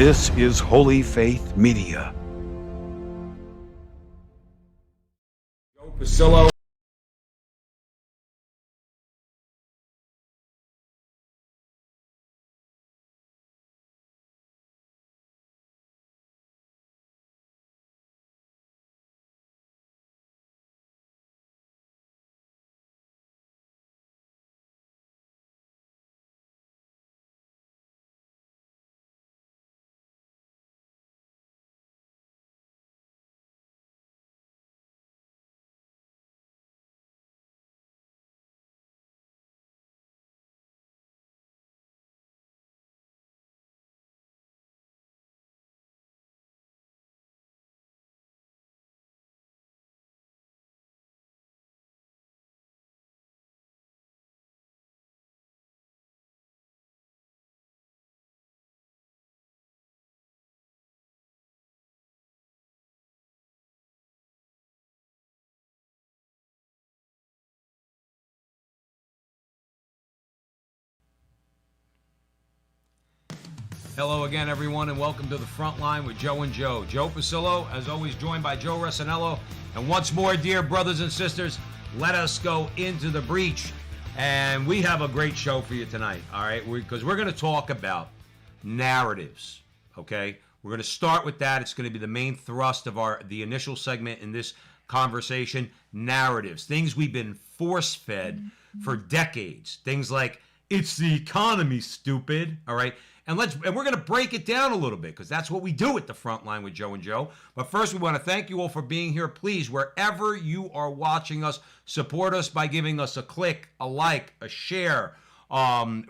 This is Holy Faith Media. Joe Pasillo. Hello again, everyone, and welcome to the Frontline with Joe and Joe. Joe Pasillo, as always, joined by Joe Resinello. And once more, dear brothers and sisters, let us go into the breach. And we have a great show for you tonight, all right? Because we're going to talk about narratives, okay? We're going to start with that. It's going to be the main thrust of the initial segment in this conversation. Narratives, things we've been force-fed for decades. Things like, it's the economy, stupid, all right? And we're going to break it down a little bit because that's what we do at the Frontline with Joe and Joe. But first, we want to thank you all for being here. Please, wherever you are watching us, support us by giving us a click, a like, a share,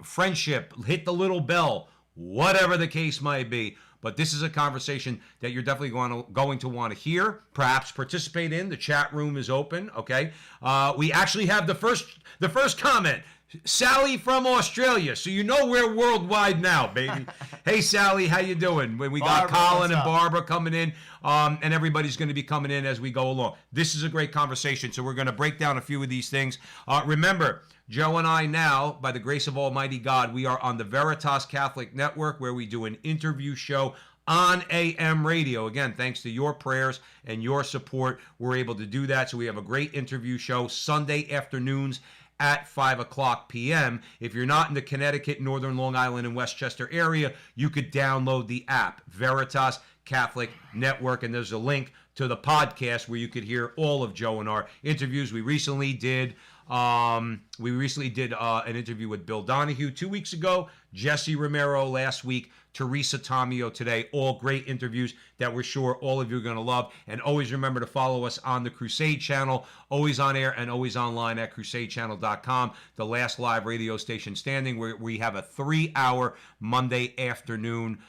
friendship, hit the little bell, whatever the case might be. But this is a conversation that you're definitely going to want to hear, perhaps participate in. The chat room is open, okay? We actually have the first comment. Sally from Australia, so you know we're worldwide now, baby. Hey, Sally, how you doing? We got Colin and Barbara coming in, and everybody's going to be coming in as we go along. This is a great conversation, so we're going to break down a few of these things. Remember, Joe and I now, by the grace of Almighty God, we are on the Veritas Catholic Network, where we do an interview show on AM radio. Again, thanks to your prayers and your support, we're able to do that. So we have a great interview show Sunday afternoons at 5 o'clock p.m. If you're not in the Connecticut, Northern Long Island, and Westchester area, you could download the app, Veritas Catholic Network, and there's a link to the podcast where you could hear all of Joe and our interviews. We recently did an interview with Bill Donahue 2 weeks ago, Jesse Romero last week, Teresa Tomeo today. All great interviews that we're sure all of you are going to love. And always remember to follow us on the Crusade channel, always on air and always online at crusadechannel.com, the last live radio station standing, where we have a 3-hour Monday afternoon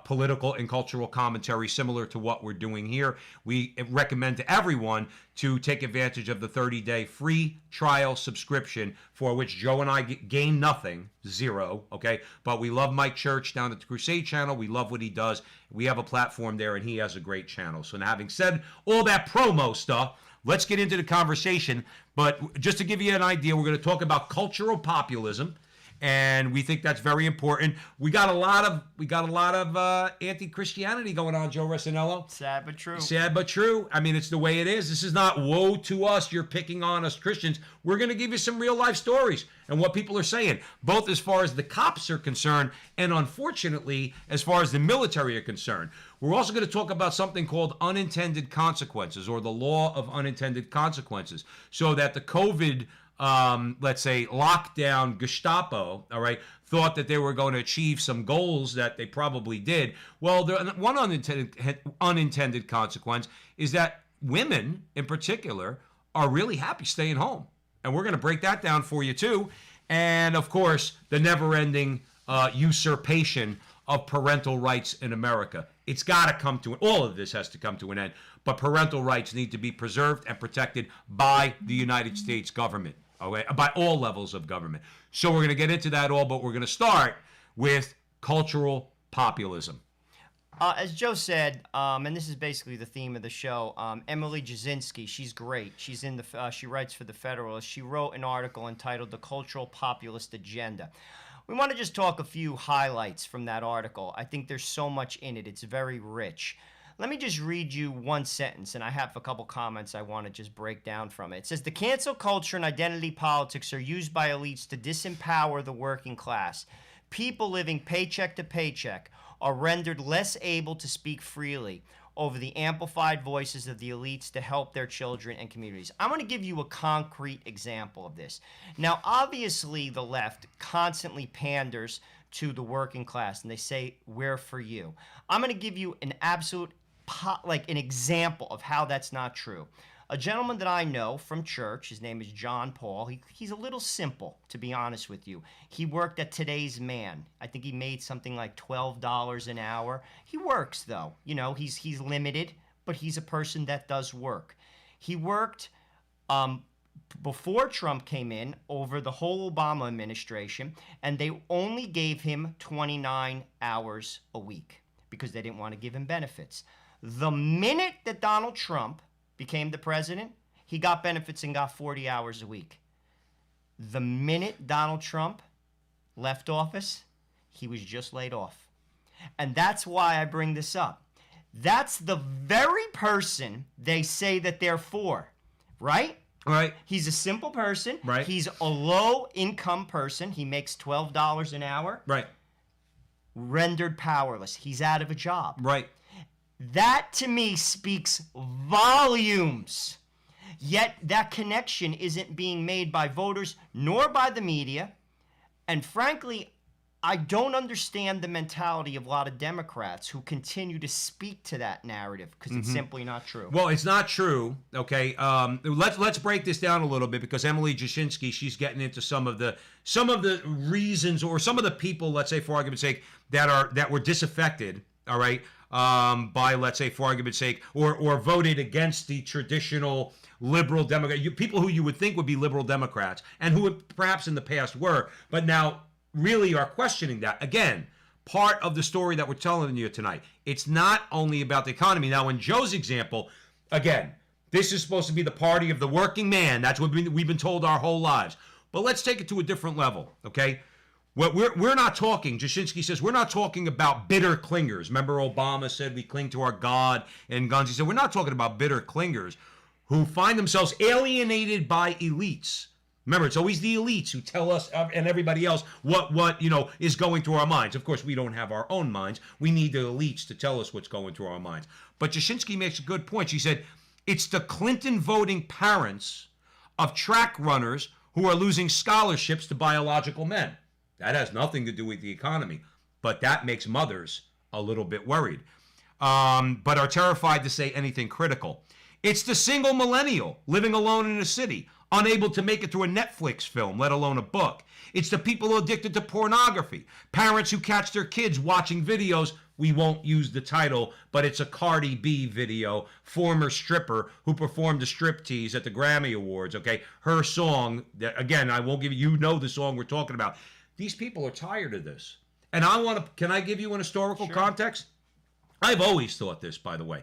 political and cultural commentary similar to what we're doing here. We recommend to everyone to take advantage of the 30-day free trial subscription, for which Joe and I gain nothing, zero, okay? But we love Mike Church down at the Crusade channel. We love what he does. We have a platform there, and he has a great channel. So now, having said all that promo stuff, let's get into the conversation. But just to give you an idea, we're going to talk about cultural populism, and we think that's very important. We got a lot of anti-Christianity going on, Joe Resinello. Sad but true. Sad but true. I mean, it's the way it is. This is not woe to us, you're picking on us Christians. We're going to give you some real life stories and what people are saying, both as far as the cops are concerned and, unfortunately, as far as the military are concerned. We're also going to talk about something called unintended consequences, or the law of unintended consequences, so that the COVID let's say lockdown Gestapo, all right, thought that they were going to achieve some goals that they probably did. Well, one unintended consequence is that women in particular are really happy staying home. And we're going to break that down for you too. And of course, the never-ending usurpation of parental rights in America. It's got to come to, all of this has to come to an end. But parental rights need to be preserved and protected by the United States government. Okay, by all levels of government. So we're going to get into that all, but we're going to start with cultural populism. As Joe said, and this is basically the theme of the show, Emily Jasinski, she's great. She's in the she writes for the Federalist. She wrote an article entitled "The Cultural Populist Agenda." We want to just talk a few highlights from that article. I think there's so much in it. It's very rich. Let me just read you one sentence, and I have a couple comments I want to just break down from it. It says, the cancel culture and identity politics are used by elites to disempower the working class. People living paycheck to paycheck are rendered less able to speak freely over the amplified voices of the elites to help their children and communities. I'm going to give you a concrete example of this. Now, obviously, the left constantly panders to the working class, and they say, we're for you. I'm going to give you an absolute, an example of how that's not true. A gentleman that I know from church, his name is John Paul. He's a little simple, to be honest with you. He worked at Today's Man. I think he made something like $12 an hour. He works, though. You know, he's limited, but he's a person that does work. He worked before Trump came in over the whole Obama administration, and they only gave him 29 hours a week because they didn't want to give him benefits. The minute that Donald Trump became the president, he got benefits and got 40 hours a week. The minute Donald Trump left office, he was just laid off. And that's why I bring this up. That's the very person they say that they're for, right? Right. He's a simple person. Right. He's a low-income person. He makes $12 an hour. Right. Rendered powerless. He's out of a job. Right. That, to me, speaks volumes. Yet that connection isn't being made by voters nor by the media. And frankly, I don't understand the mentality of a lot of Democrats who continue to speak to that narrative because it's simply not true. Well, it's not true. Okay, let's break this down a little bit because Emily Jashinsky, she's getting into some of the reasons or some of the people, let's say for argument's sake, that were disaffected. All right. By, let's say, for argument's sake, or voted against the traditional liberal Democrat, people who you would think would be liberal Democrats and who perhaps in the past were, but now really are questioning that. Again, part of the story that we're telling you tonight. It's not only about the economy. Now, in Joe's example, again, this is supposed to be the party of the working man. That's what we've been told our whole lives. But let's take it to a different level, okay? What we're not talking, Jashinsky says, we're not talking about bitter clingers. Remember Obama said we cling to our God and guns. He said we're not talking about bitter clingers who find themselves alienated by elites. Remember, it's always the elites who tell us and everybody else what is going through our minds. Of course, we don't have our own minds. We need the elites to tell us what's going through our minds. But Jashinsky makes a good point. She said, it's the Clinton voting parents of track runners who are losing scholarships to biological men. That has nothing to do with the economy, but that makes mothers a little bit worried, but are terrified to say anything critical. It's the single millennial living alone in a city, unable to make it through a Netflix film, let alone a book. It's the people addicted to pornography, parents who catch their kids watching videos. We won't use the title, but it's a Cardi B video, former stripper who performed a striptease at the Grammy Awards, okay? Her song, again, I won't give you know the song we're talking about. These people are tired of this. And can I give you an historical context? I've always thought this, by the way.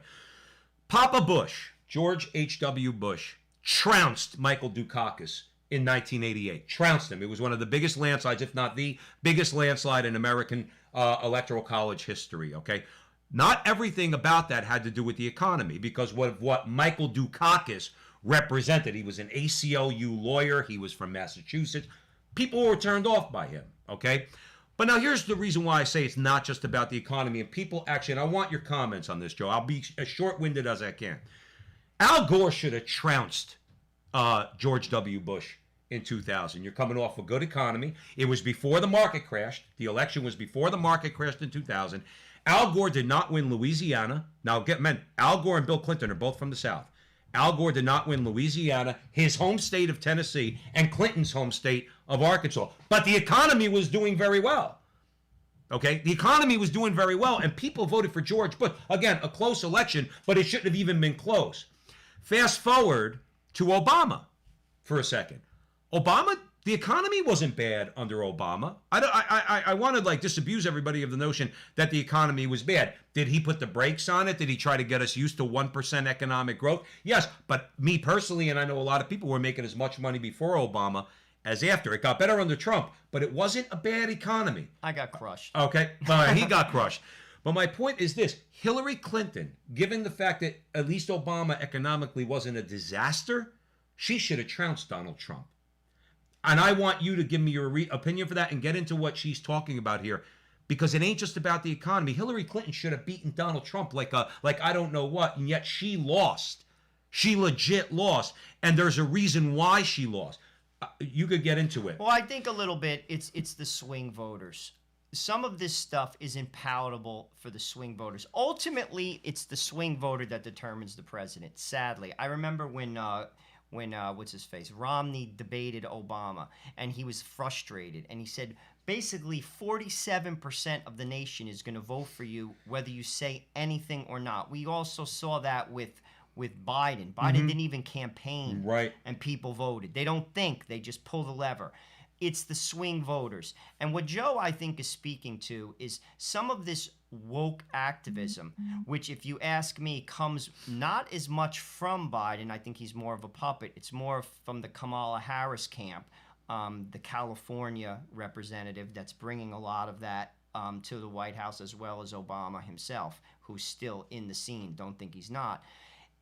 Papa Bush, George H.W. Bush, trounced Michael Dukakis in 1988. Trounced him. It was one of the biggest landslides, if not the biggest landslide in American electoral college history, okay? Not everything about that had to do with the economy because what Michael Dukakis represented, he was an ACLU lawyer, he was from Massachusetts. People were turned off by him, okay? But now here's the reason why I say it's not just about the economy. And people actually, and I want your comments on this, Joe. I'll be as short-winded as I can. Al Gore should have trounced George W. Bush in 2000. You're coming off a good economy. It was before the market crashed. The election was before the market crashed in 2000. Al Gore did not win Louisiana. Now, Al Gore and Bill Clinton are both from the South. Al Gore did not win Louisiana, his home state of Tennessee, and Clinton's home state of Arkansas. But the economy was doing very well. Okay? The economy was doing very well, and people voted for George Bush. Again, a close election, but it shouldn't have even been close. Fast forward to Obama for a second. Obama, the economy wasn't bad under Obama. I want to disabuse everybody of the notion that the economy was bad. Did he put the brakes on it? Did he try to get us used to 1% economic growth? Yes, but me personally, and I know a lot of people were making as much money before Obama as after. It got better under Trump, but it wasn't a bad economy. I got crushed. Okay, all right, he got crushed. But my point is this: Hillary Clinton, given the fact that at least Obama economically wasn't a disaster, she should have trounced Donald Trump. And I want you to give me your opinion for that and get into what she's talking about here, because it ain't just about the economy. Hillary Clinton should have beaten Donald Trump like I don't know what, and yet she lost. She legit lost, and there's a reason why she lost. You could get into it. Well, I think a little bit it's the swing voters. Some of this stuff is unpalatable for the swing voters. Ultimately, it's the swing voter that determines the president. Sadly, I remember when what's his face, Romney debated Obama, and he was frustrated, and he said basically 47% of the nation is going to vote for you whether you say anything or not. We also saw that with Biden. Biden didn't even campaign, right? And people voted. They don't think, they just pull the lever. It's the swing voters. And what Joe, I think, is speaking to is some of this woke activism, which, if you ask me, comes not as much from Biden. I think he's more of a puppet. It's more from the Kamala Harris camp, the California representative that's bringing a lot of that to the White House, as well as Obama himself, who's still in the scene. Don't think he's not.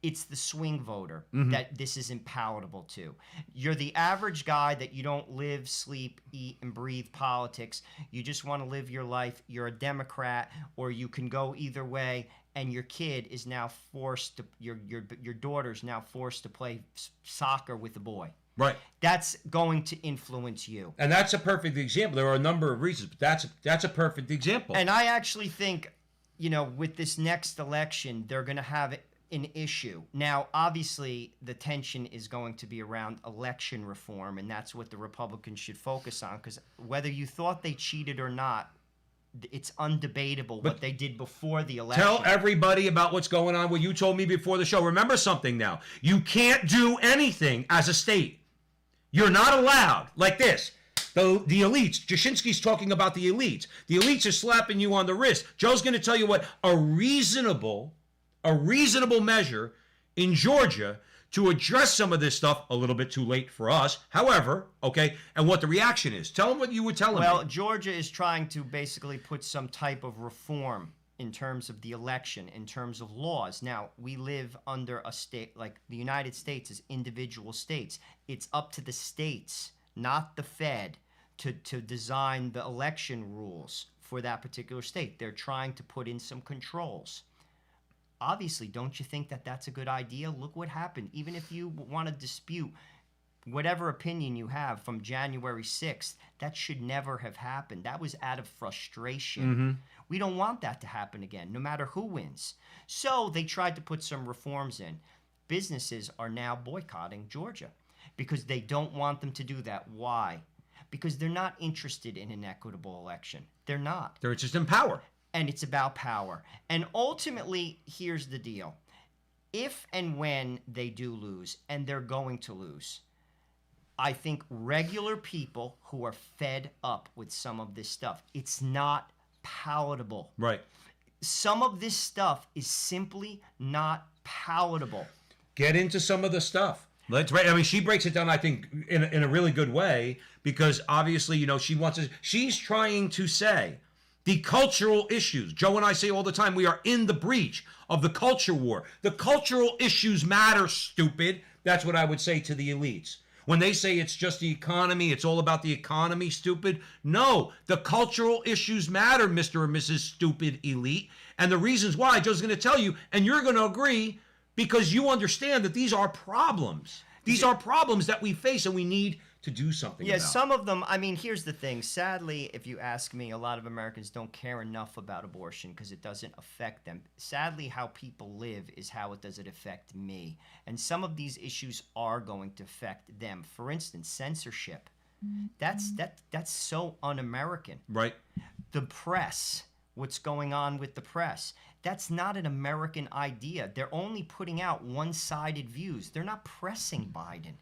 It's the swing voter that this is unpalatable to. You're the average guy that you don't live, sleep, eat, and breathe politics. You just want to live your life. You're a Democrat, or you can go either way, and your kid is now forced to, your daughter's now forced to play soccer with a boy. Right. That's going to influence you. And that's a perfect example. There are a number of reasons, but that's a perfect example. And I actually think, with this next election, they're going to have an issue. Now, obviously, the tension is going to be around election reform, and that's what the Republicans should focus on, because whether you thought they cheated or not, it's undebatable what they did before the election. Tell everybody about what's going on, what you told me before the show. Remember something now. You can't do anything as a state. You're not allowed, like this. The elites, Jashinsky's talking about the elites. The elites are slapping you on the wrist. Joe's going to tell you what a reasonable measure in Georgia to address some of this stuff. A little bit too late for us, however, okay, and what the reaction is. Tell them what you were telling me. Well, Georgia is trying to basically put some type of reform in terms of the election, in terms of laws. Now, we live under a state, like the United States is individual states. It's up to the states, not the Fed, to design the election rules for that particular state. They're trying to put in some controls. Obviously, don't you think that that's a good idea? Look what happened. Even if you want to dispute whatever opinion you have from January 6th, that should never have happened. That was out of frustration. We don't want that to happen again, no matter who wins. So they tried to put some reforms in. Businesses are now boycotting Georgia because they don't want them to do that. Why? Because they're not interested in an equitable election. They're not. They're interested in power. And it's about power. And ultimately, here's the deal. If and when they do lose, and they're going to lose, I think regular people who are fed up with some of this stuff, it's not palatable. Right. Some of this stuff is simply not palatable. Get into some of the stuff. Let's right. I mean, she breaks it down, I think, in a really good way, because obviously, she's trying to say the cultural issues. Joe and I say all the time, we are in the breach of the culture war. The cultural issues matter, stupid. That's what I would say to the elites. When they say it's just the economy, it's all about the economy, stupid. No, the cultural issues matter, Mr. or Mrs. Stupid Elite. And the reasons why, Joe's going to tell you, and you're going to agree, because you understand that these are problems. These are problems that we face and we need to do something about. Some of them, I mean, here's the thing. Sadly, if you ask me, a lot of Americans don't care enough about abortion because it doesn't affect them. Sadly, how people live is how it does it affect me. And some of these issues are going to affect them. For instance, censorship. That's so un-American. Right. The press. What's going on with the press? That's not an American idea. They're only putting out one-sided views. They're not pressing Biden.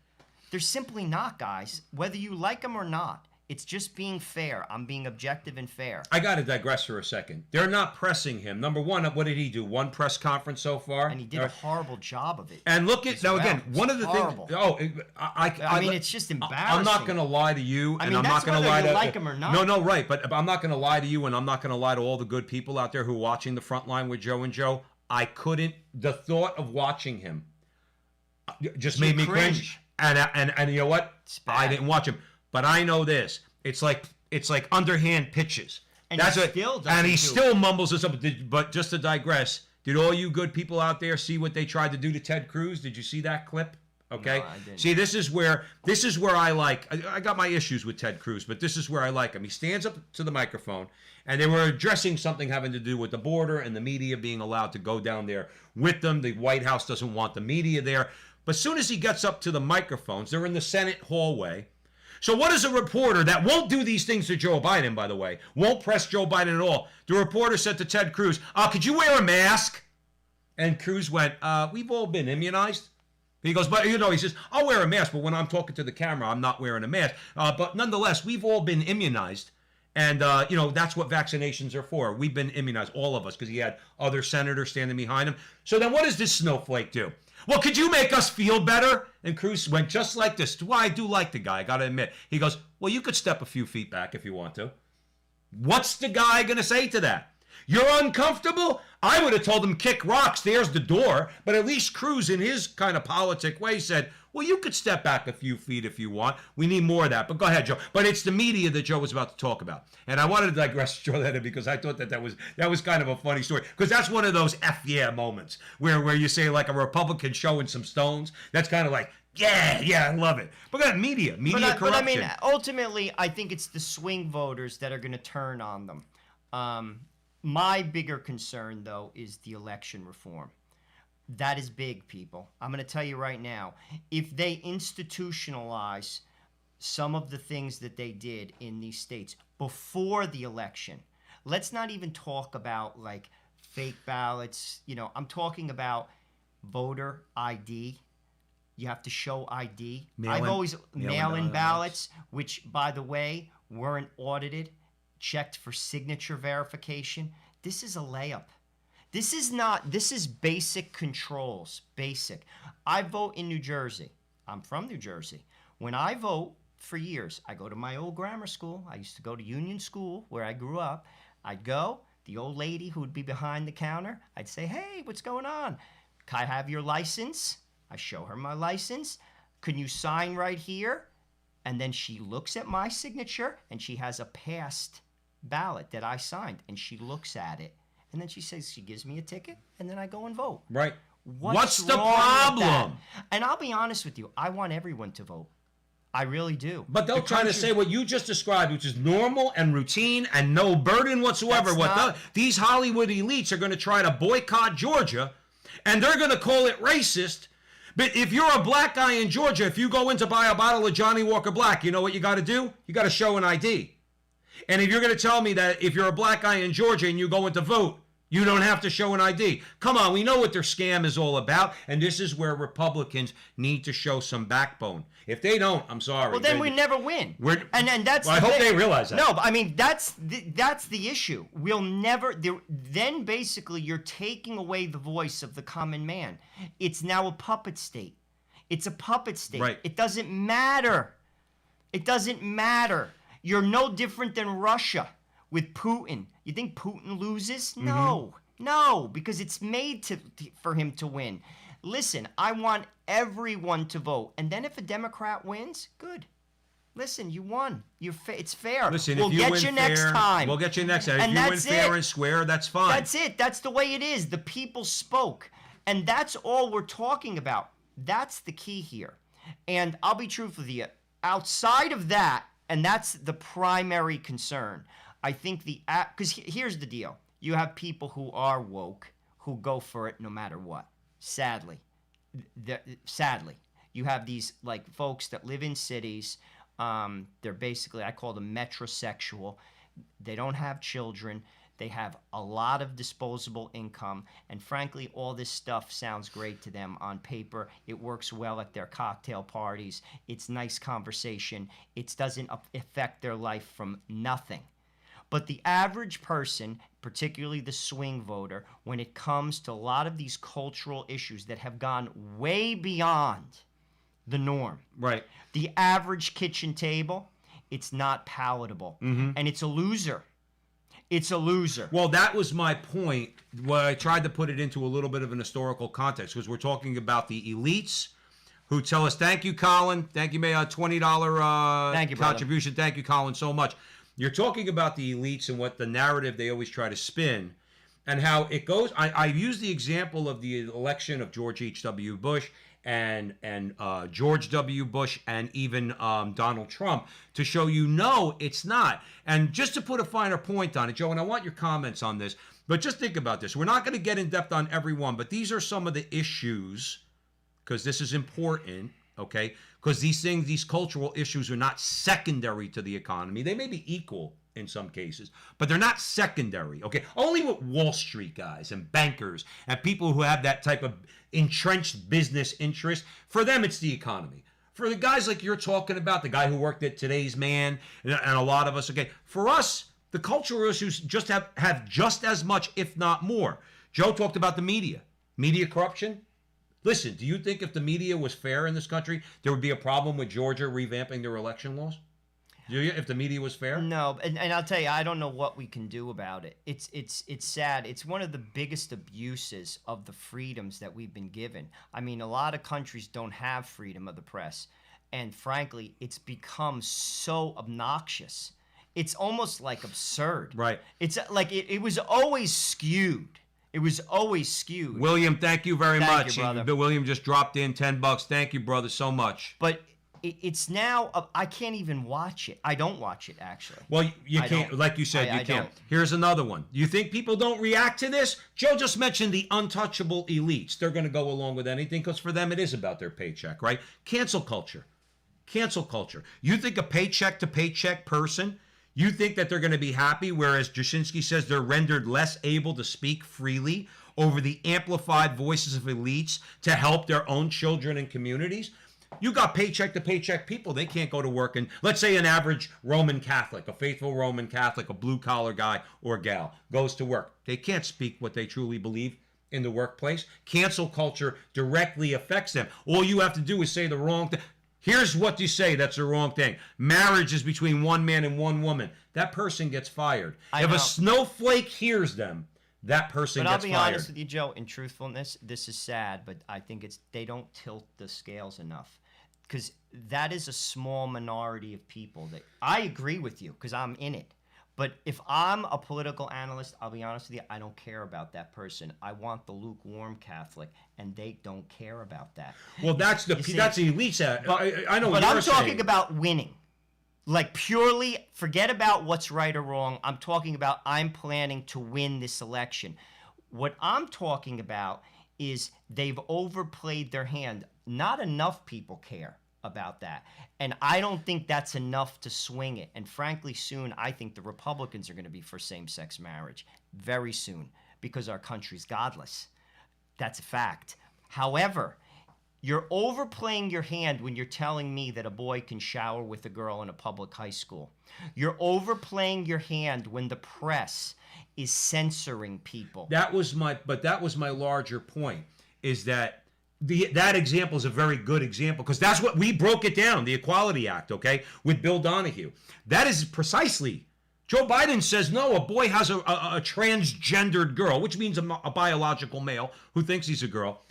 They're simply not, guys. Whether you like them or not, It's just being fair. I'm being objective and fair. I got to digress for a second. They're not pressing him. Number one, what did he do? One press conference so far? And he did a horrible job of it. And look at, now again, one of the horrible. things, I mean, it's just embarrassing. I'm not going to lie to you, and I'm not going to lie to, like him or not. No, right, but I'm not going to lie to you, and I'm not going to lie to all the good people out there who are watching the front line with Joe and Joe. I couldn't, the thought of watching him just made me cringe. And you know what? I didn't watch him. But I know this. It's like underhand pitches. And he still mumbles this up. But just to digress, did all you good people out there see what they tried to do to Ted Cruz? Did you see that clip? Okay. No, I didn't. See, this is where I like. I got my issues with Ted Cruz, but this is where I like him. He stands up to the microphone, and they were addressing something having to do with the border and the media being allowed to go down there with them. The White House doesn't want the media there. But as soon as he gets up to the microphones, they're in the Senate hallway. So what is a reporter that won't do these things to Joe Biden, by the way, won't press Joe Biden at all? The reporter said to Ted Cruz, could you wear a mask? And Cruz went, we've all been immunized. He goes, but, he says, I'll wear a mask, but when I'm talking to the camera, I'm not wearing a mask. But nonetheless, we've all been immunized. And, that's what vaccinations are for. We've been immunized, all of us, because he had other senators standing behind him. So then what does this snowflake do? Well, could you make us feel better? And Cruz went just like this. Well, I do like the guy, I got to admit. He goes, well, you could step a few feet back if you want to. What's the guy going to say to that? You're uncomfortable? I would have told him kick rocks. There's the door. But at least Cruz, in his kind of politic way, said, well, you could step back a few feet if you want. We need more of that. But go ahead, Joe. But it's the media that Joe was about to talk about. And I wanted to digress, Joe, that because I thought that was kind of a funny story. Because that's one of those F yeah moments where you say like a Republican showing some stones. That's kind of like, yeah, I love it. But that media corruption. But I mean, ultimately, I think it's the swing voters that are going to turn on them. My bigger concern, though, is the election reform. That is big, people. I'm going to tell you right now. If they institutionalize some of the things that they did in these states before the election, let's not even talk about, like, fake ballots. I'm talking about voter ID. You have to show ID. Mail-in ballots, which, by the way, weren't audited, checked for signature verification. This is a layup. This is basic controls, basic. I vote in New Jersey. I'm from New Jersey. When I vote, for years, I go to my old grammar school. I used to go to Union School where I grew up. I'd go, the old lady who would be behind the counter, I'd say, hey, what's going on? Can I have your license? I show her my license. Can you sign right here? And then she looks at my signature, and she has a past ballot that I signed, and she looks at it, and then she gives me a ticket, and then I go and vote. Right. What's the problem? And I'll be honest with you, I want everyone to vote. I really do. But they'll try to say what you just described, which is normal and routine and no burden whatsoever. These Hollywood elites are going to try to boycott Georgia, and they're going to call it racist. But if you're a black guy in Georgia, if you go in to buy a bottle of Johnny Walker Black, you know what you got to do? You got to show an ID. And if you're going to tell me that if you're a black guy in Georgia and you go in to vote, you don't have to show an ID. Come on, we know what their scam is all about, and this is where Republicans need to show some backbone. If they don't, I'm sorry. Well, then we never win. And that's. Well, I hope they realize that. No, but I mean that's the issue. We'll never. Then basically, you're taking away the voice of the common man. It's now a puppet state. It's a puppet state. Right. It doesn't matter. It doesn't matter. You're no different than Russia with Putin. You think Putin loses? No, because it's made for him to win. Listen, I want everyone to vote, and then if a Democrat wins, good. Listen, you won. It's fair. Listen, we'll if you get win you fair, next time. We'll get you next time. And if you that's win fair it. and square, that's fine. That's it. That's the way it is. The people spoke, and that's all we're talking about. That's the key here. And I'll be truthful with you. Outside of that, and that's the primary concern, I think because here's the deal. You have people who are woke who go for it no matter what. Sadly. You have these like folks that live in cities. They're basically, I call them metrosexual. They don't have children. They have a lot of disposable income, and frankly, all this stuff sounds great to them on paper. It works well at their cocktail parties. It's nice conversation. It doesn't affect their life from nothing. But the average person, particularly the swing voter, when it comes to a lot of these cultural issues that have gone way beyond the norm, Right. the average kitchen table, it's not palatable. And it's a loser. It's a loser. Well, that was my point. Well, I tried to put it into a little bit of an historical context because we're talking about the elites who tell us, thank you, Colin. Thank you, $20 Thank you, brother. contribution. Thank you, Colin, so much. You're talking about the elites and what the narrative they always try to spin and how it goes. I used the example of the election of George H.W. Bush and George W. Bush and even Donald Trump to show you, no, it's not. And just to put a finer point on it, Joe, and I want your comments on this, but just think about this. We're not going to get in depth on every one, but these are some of the issues, because this is important, okay? Because these cultural issues are not secondary to the economy. They may be equal in some cases, but they're not secondary, okay? Only with Wall Street guys and bankers and people who have that type of entrenched business interest, for them it's the economy. For the guys like you're talking about, the guy who worked at Today's Man, and a lot of us, okay, for us, the cultural issues just have just as much, if not more. Joe talked about the media corruption. Listen, do you think if the media was fair in this country, there would be a problem with Georgia revamping their election laws? Do you, if the media was fair? No, and I'll tell you, I don't know what we can do about it. It's sad. It's one of the biggest abuses of the freedoms that we've been given. I mean, a lot of countries don't have freedom of the press. And frankly, it's become so obnoxious. It's almost like absurd. Right. It's like it was always skewed. It was always skewed. William, thank you very Thank much. you, brother. Bill William just dropped in $10. Thank you, brother, so much. But it's now, I can't even watch it. I don't watch it, actually. Well, you can't, don't. like you said, I you can't. don't. Here's another one. You think people don't react to this? Joe just mentioned the untouchable elites. They're going to go along with anything because for them it is about their paycheck, right? Cancel culture. Cancel culture. You think a paycheck to paycheck person, you think that they're going to be happy, whereas Jasinski says they're rendered less able to speak freely over the amplified voices of elites to help their own children and communities? You got paycheck to paycheck people. They can't go to work. And let's say an average Roman Catholic, a faithful Roman Catholic, a blue collar guy or gal goes to work. They can't speak what they truly believe in the workplace. Cancel culture directly affects them. All you have to do is say the wrong thing. Here's what you say that's the wrong thing. Marriage is between one man and one woman. That person gets fired. If a snowflake hears them, that person gets fired. But I'll be honest with you, Joe, in truthfulness, this is sad, but I think they don't tilt the scales enough. Because that is a small minority of people that I agree with you because I'm in it. But if I'm a political analyst, I'll be honest with you, I don't care about that person. I want the lukewarm Catholic, and they don't care about that. Well, that's the elite. I know what I'm you're saying. talking about winning. Like purely forget about what's right or wrong. I'm talking about I'm planning to win this election. What I'm talking about is they've overplayed their hand. Not enough people care about that. And I don't think that's enough to swing it. And frankly, soon, I think the Republicans are going to be for same-sex marriage. Very soon. Because our country's godless. That's a fact. However, you're overplaying your hand when you're telling me that a boy can shower with a girl in a public high school. You're overplaying your hand when the press is censoring people. That was my larger point, is that that example is a very good example because that's what we broke it down, the Equality Act, okay, with Bill Donahue. That is precisely. Joe Biden says, no, a boy has a transgendered girl, which means a biological male who thinks he's a girl.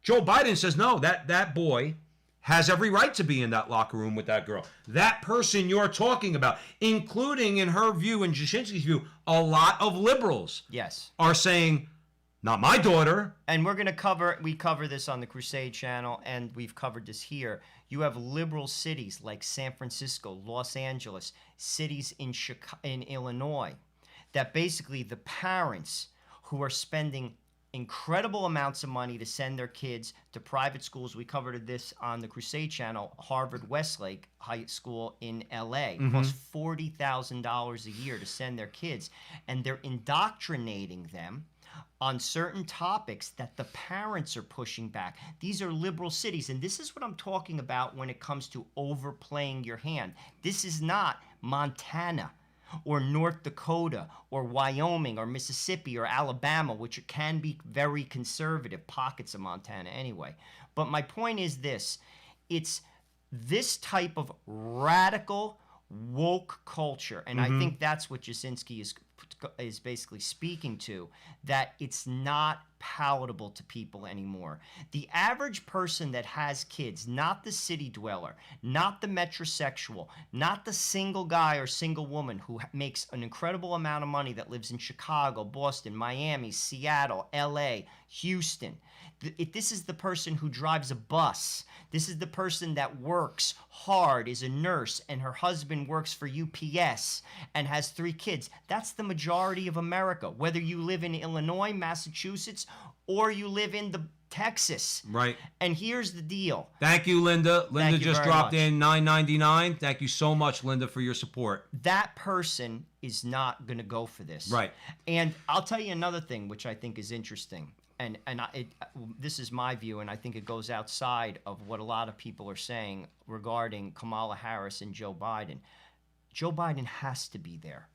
Joe Biden says, no, that boy has every right to be in that locker room with that girl. That person you're talking about, including in her view and Jasinski's view, a lot of liberals are saying, not my daughter. And we cover this on the Crusade channel, and we've covered this here. You have liberal cities like San Francisco, Los Angeles, cities in Illinois, that basically the parents who are spending incredible amounts of money to send their kids to private schools. We covered this on the Crusade channel. Harvard Westlake High School in LA costs $40,000 a year to send their kids, and they're indoctrinating them on certain topics that the parents are pushing back. These are liberal cities, and this is what I'm talking about when it comes to overplaying your hand. This is not Montana or North Dakota or Wyoming or Mississippi or Alabama, which can be very conservative, pockets of Montana anyway. But my point is this: it's this type of radical woke culture, and I think that's what Jasinski is basically speaking to, that it's not palatable to people anymore. The average person that has kids, not the city dweller, not the metrosexual, not the single guy or single woman who makes an incredible amount of money that lives in Chicago, Boston, Miami, Seattle, LA, Houston. This is the person who drives a bus. This is the person that works hard, is a nurse, and her husband works for UPS and has 3 kids. That's the majority of America, whether you live in Illinois, Massachusetts, or you live in Texas. Right. And here's the deal. Thank you, Linda. Linda Thank you just very dropped much. in $9.99. Thank you so much, Linda, for your support. That person is not going to go for this. Right. And I'll tell you another thing which I think is interesting. And this is my view, and I think it goes outside of what a lot of people are saying regarding Kamala Harris and Joe Biden. Joe Biden has to be there.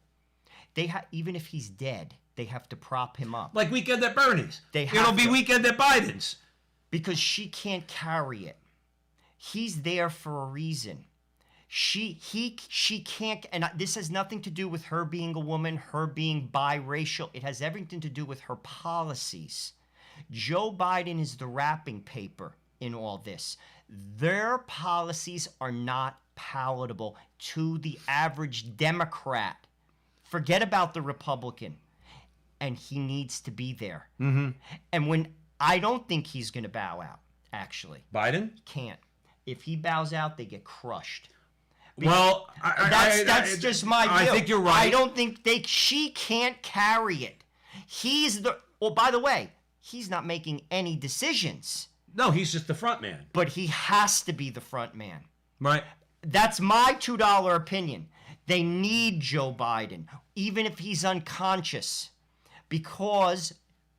Even if he's dead, they have to prop him up. Like Weekend at Bernie's. It'll be Weekend at Biden's. Because she can't carry it. He's there for a reason. She can't, and this has nothing to do with her being a woman, her being biracial. It has everything to do with her policies. Joe Biden is the wrapping paper in all this. Their policies are not palatable to the average Democrat. Forget about the Republican. And he needs to be there. And I don't think he's going to bow out, actually. Biden? Can't. If he bows out, they get crushed. Well, that's just my view. I think you're right. I don't think she can't carry it. By the way, he's not making any decisions. No, he's just the front man. But he has to be the front man. Right. That's my $2 opinion. They need Joe Biden, even if he's unconscious, because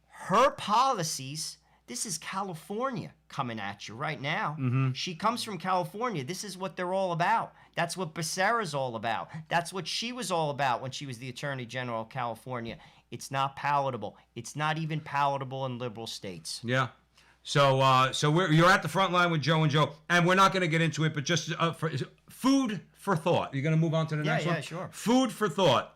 her policies, this is California coming at you right now. She comes from California. This is what they're all about. That's what Becerra's all about. That's what she was all about when she was the Attorney General of California. It's not palatable. It's not even palatable in liberal states. Yeah. So you're at the front line with Joe and Joe, and we're not going to get into it, but just food for thought. You're going to move on to the next one? Yeah, sure. Food for thought,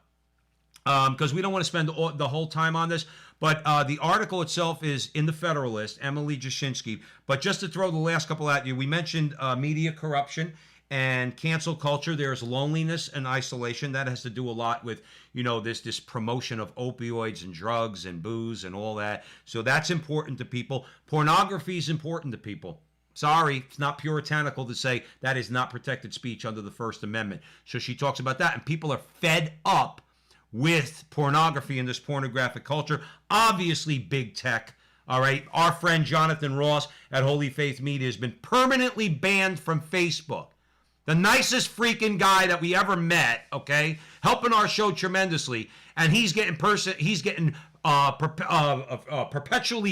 because we don't want to spend the whole time on this, but the article itself is in the Federalist, Emily Jasinski. But just to throw the last couple at you, we mentioned media corruption and cancel culture. There's loneliness and isolation. That has to do a lot with, this promotion of opioids and drugs and booze and all that. So that's important to people. Pornography is important to people. Sorry, it's not puritanical to say that is not protected speech under the First Amendment. So she talks about that, and people are fed up with pornography and this pornographic culture. Obviously, big tech. All right, our friend Jonathan Ross at Holy Faith Media has been permanently banned from Facebook. The nicest freaking guy that we ever met, okay, helping our show tremendously, and he's getting perpetually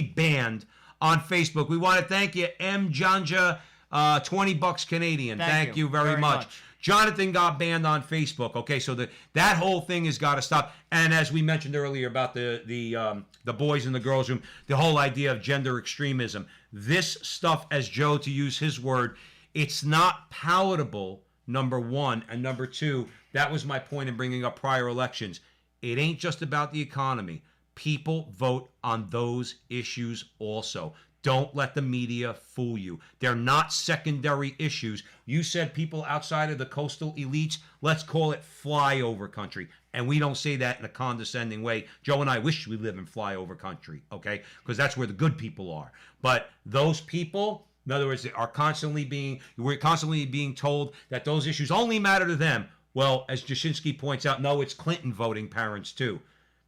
banned on Facebook. We want to thank you, M. Janja, $20 Canadian. Thank you very much. Jonathan got banned on Facebook. Okay, so that whole thing has got to stop. And as we mentioned earlier about the boys in the girls' room, the whole idea of gender extremism, this stuff, as Joe, to use his word, it's not palatable, number one. And number two, that was my point in bringing up prior elections. It ain't just about the economy. People vote on those issues also. Don't let the media fool you. They're not secondary issues. You said people outside of the coastal elites, let's call it flyover country. And we don't say that in a condescending way. Joe and I wish we live in flyover country, okay? Because that's where the good people are. But those people, in other words, we're constantly being told that those issues only matter to them. Well, as Jasinski points out, no, it's Clinton voting parents too.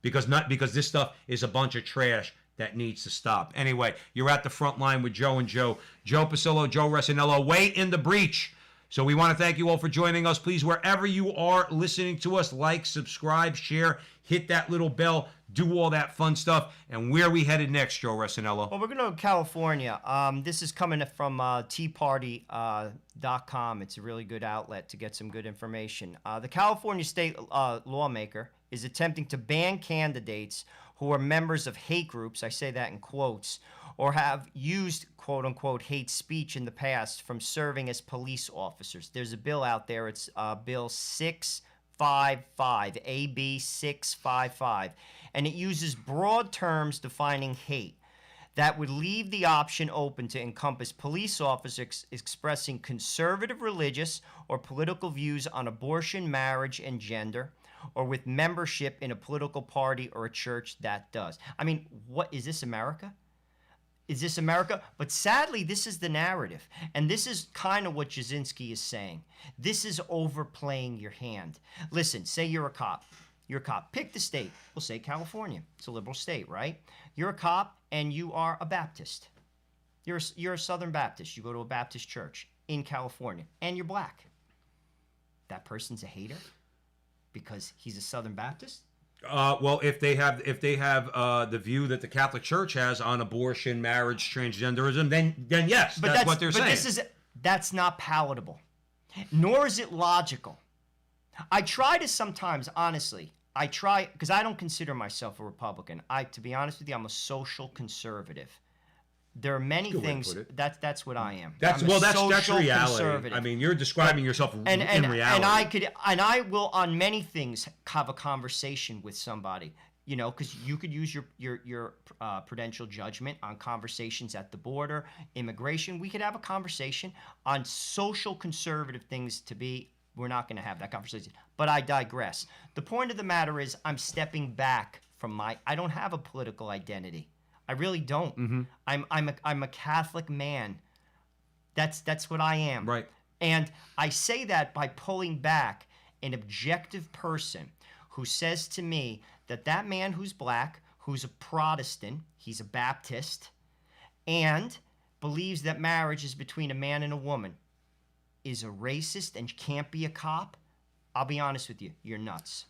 Because this stuff is a bunch of trash. that needs to stop. Anyway, you're at the front line with Joe and Joe. Joe Pasillo, Joe Resinello, way in the breach. So we want to thank you all for joining us. Please, wherever you are listening to us, like, subscribe, share, hit that little bell, do all that fun stuff. And where are we headed next, Joe Resinello? Well, we're going to California. This is coming from teaparty.com. It's a really good outlet to get some good information. The California state lawmaker is attempting to ban candidates who are members of hate groups, I say that in quotes, or have used quote-unquote hate speech in the past from serving as police officers. There's a bill out there. It's Bill 655, AB 655, and it uses broad terms defining hate that would leave the option open to encompass police officers expressing conservative religious or political views on abortion, marriage, and gender, or with membership in a political party or a church that does. I mean, what is this, America? Is this America? But sadly, this is the narrative. And this is kind of what Jasinski is saying. This is overplaying your hand. Listen, say you're a cop. You're a cop. Pick the state. We'll say California. It's a liberal state, right? You're a cop and you are a Baptist. You're a Southern Baptist. You go to a Baptist church in California and you're black. That person's a hater because he's a Southern Baptist? Well, if they have the view that the Catholic Church has on abortion, marriage, transgenderism, then yes, that's what they're saying. That's not palatable, nor is it logical. I try to sometimes, honestly, because I don't consider myself a Republican. To be honest with you, I'm a social conservative. There are many things that's what I am. That's reality. I mean, you're describing yourself in reality. And I will on many things have a conversation with somebody, because you could use your prudential judgment on conversations at the border, immigration. We could have a conversation on social conservative things. We're not going to have that conversation. But I digress. The point of the matter is, I'm stepping back from I don't have a political identity. I really don't. Mm-hmm. I'm a Catholic man. That's what I am. Right. And I say that by pulling back an objective person who says to me that man who's black, who's a Protestant, he's a Baptist, and believes that marriage is between a man and a woman, is a racist and can't be a cop. I'll be honest with you, you're nuts.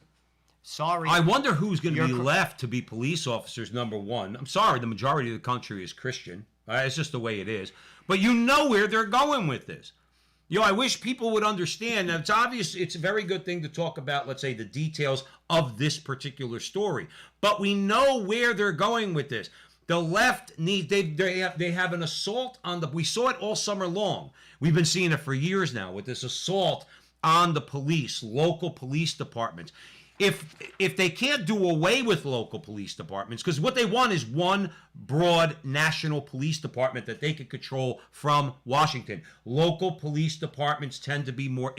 Sorry. I wonder who's going to be left to be police officers, number one. I'm sorry, the majority of the country is Christian. It's just the way it is. But you know where they're going with this. I wish people would understand. Now, it's obvious, it's a very good thing to talk about, let's say, the details of this particular story. But we know where they're going with this. The left they have an assault on we saw it all summer long. We've been seeing it for years now with this assault on the police, local police departments. If they can't do away with local police departments, because what they want is one broad national police department that they can control from Washington. Local police departments tend to be more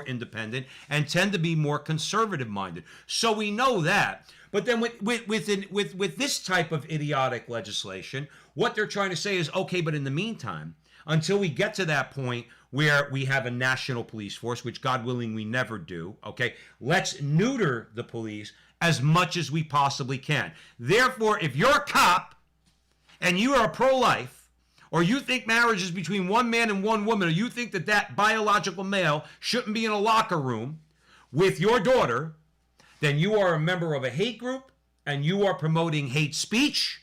independent and tend to be more conservative minded. So we know that. But then with this type of idiotic legislation, what they're trying to say is, okay, but in the meantime, until we get to that point where we have a national police force, which God willing we never do, okay, let's neuter the police as much as we possibly can. Therefore, if you're a cop and you are pro-life, or you think marriage is between one man and one woman, or you think that biological male shouldn't be in a locker room with your daughter, then you are a member of a hate group and you are promoting hate speech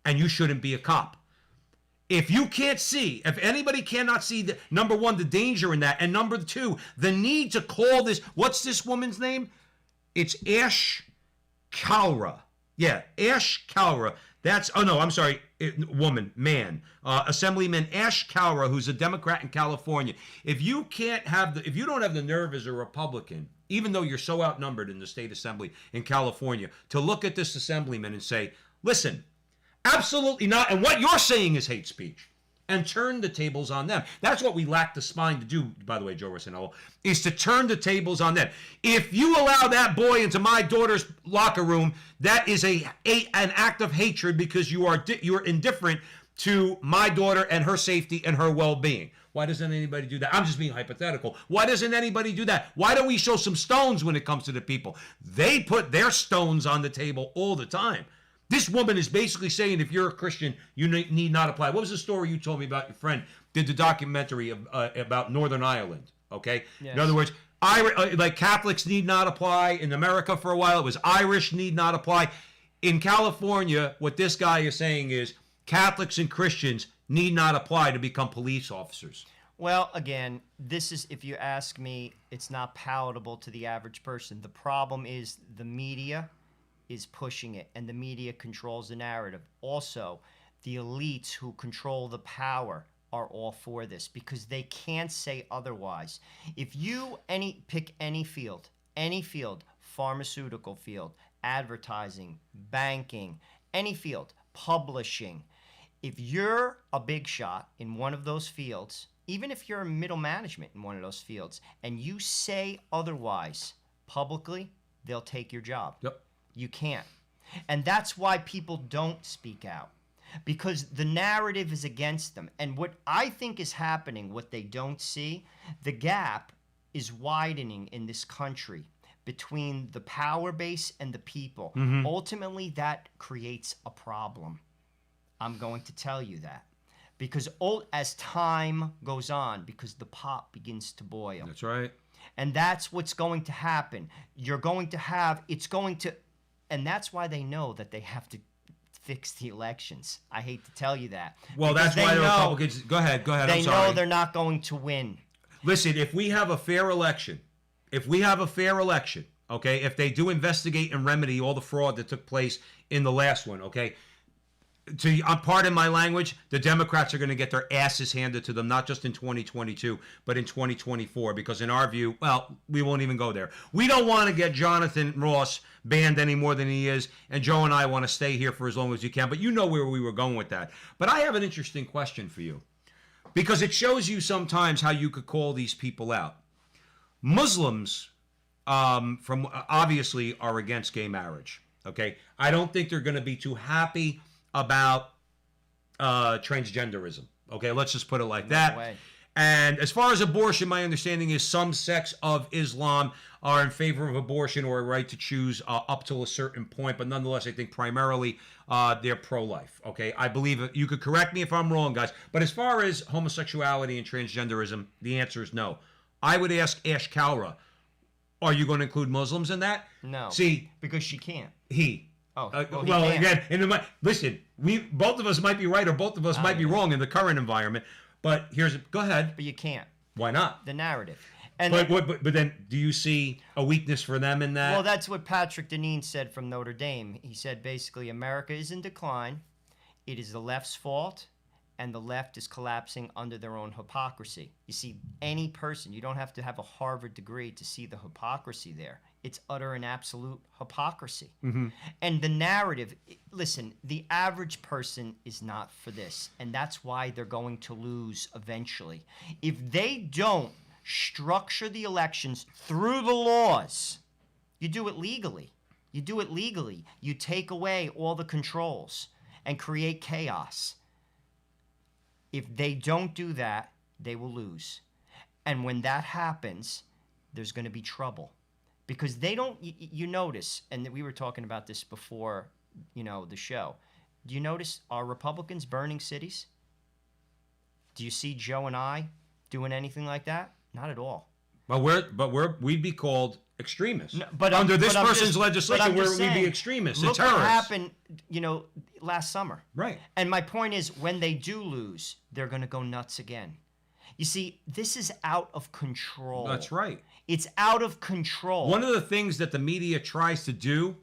and you shouldn't be a cop. If you can't see, if anybody cannot see, number one, the danger in that, and number two, the need to call this, what's this woman's name? It's Ash Kalra. Yeah, Ash Kalra. Man. Assemblyman Ash Kalra, who's a Democrat in California. If you don't have the nerve as a Republican, even though you're so outnumbered in the state assembly in California, to look at this assemblyman and say, listen, absolutely not. And what you're saying is hate speech. And turn the tables on them. That's what we lack the spine to do, by the way, Joe Resinello, is to turn the tables on them. If you allow that boy into my daughter's locker room, that is an act of hatred because you're indifferent to my daughter and her safety and her well-being. Why doesn't anybody do that? I'm just being hypothetical. Why doesn't anybody do that? Why don't we show some stones when it comes to the people? They put their stones on the table all the time. This woman is basically saying if you're a Christian, you need not apply. What was the story you told me about your friend did the documentary about Northern Ireland? Okay, Yes. in other words, like Catholics need not apply. In America for a while, it was Irish need not apply. In California, what this guy is saying is Catholics and Christians need not apply to become police officers. Well, again, this is, if you ask me, it's not palatable to the average person. The problem is the media is pushing it, and the media controls the narrative. Also, the elites who control the power are all for this because they can't say otherwise. If you pick any field, pharmaceutical field, advertising, banking, any field, publishing, if you're a big shot in one of those fields, even if you're middle management in one of those fields, and you say otherwise publicly, they'll take your job. Yep. You can't. And that's why people don't speak out, because the narrative is against them. And what I think is happening, what they don't see, the gap is widening in this country between the power base and the people. Ultimately, that creates a problem. I'm going to tell you that. Because as time goes on, because the pot begins to boil. That's right. And that's what's going to happen. And that's why they know that they have to fix the elections. I hate to tell you that. Well, Because that's why the they know- Republicans. Go ahead. They I'm sorry. know they're not going to win. Listen, if we have a fair election, okay, if they do investigate and remedy all the fraud that took place in the last one, okay, pardon my language, the Democrats are going to get their asses handed to them, not just in 2022, but in 2024, because in our view, well, we won't even go there. We don't want to get Jonathan Ross banned any more than he is, and Joe and I want to stay here for as long as you can, but you know where we were going with that. But I have an interesting question for you, because it shows you sometimes how you could call these people out. Muslims, obviously, are against gay marriage, okay? I don't think they're going to be too happy about transgenderism. Okay, let's just put it like that. way. And as far as abortion, my understanding is some sects of Islam are in favor of abortion or a right to choose up to a certain point, but nonetheless, I think primarily they're pro-life. Okay, I believe you could correct me if I'm wrong, guys. But as far as homosexuality and transgenderism, the answer is no. I would ask Ash Kalra, are you going to include Muslims in that? No. See, Because she can't. he. Oh, Well, he can't. again, listen, both of us might be right or both of us might be wrong in the current environment. But go ahead. But you can't. Why not? The narrative. And But then, do you see a weakness for them in that? well, that's what Patrick Deneen said from Notre Dame. He said basically America is in decline. It is the left's fault, and the left is collapsing under their own hypocrisy. You see, any person, you don't have to have a Harvard degree to see the hypocrisy there. It's utter and absolute hypocrisy. And the narrative, listen, the average person is not for this, and that's why they're going to lose eventually. If they don't structure the elections through the laws, you do it legally. You take away all the controls and create chaos. If they don't do that, they will lose. And when that happens, there's going to be trouble. Because they don't, you notice, and we were talking about this before, the show. Do you notice, are Republicans burning cities? Do you see Joe and I doing anything like that? Not at all. But we'd be called extremists. No, but under this but I'm person's just- legislation, but I'm just we'd be saying, extremists and look terrorists. what happened, last summer. Right. And my point is, when they do lose, they're going to go nuts again. You see, this is out of control. That's right. It's out of control. One of the things that the media tries to do,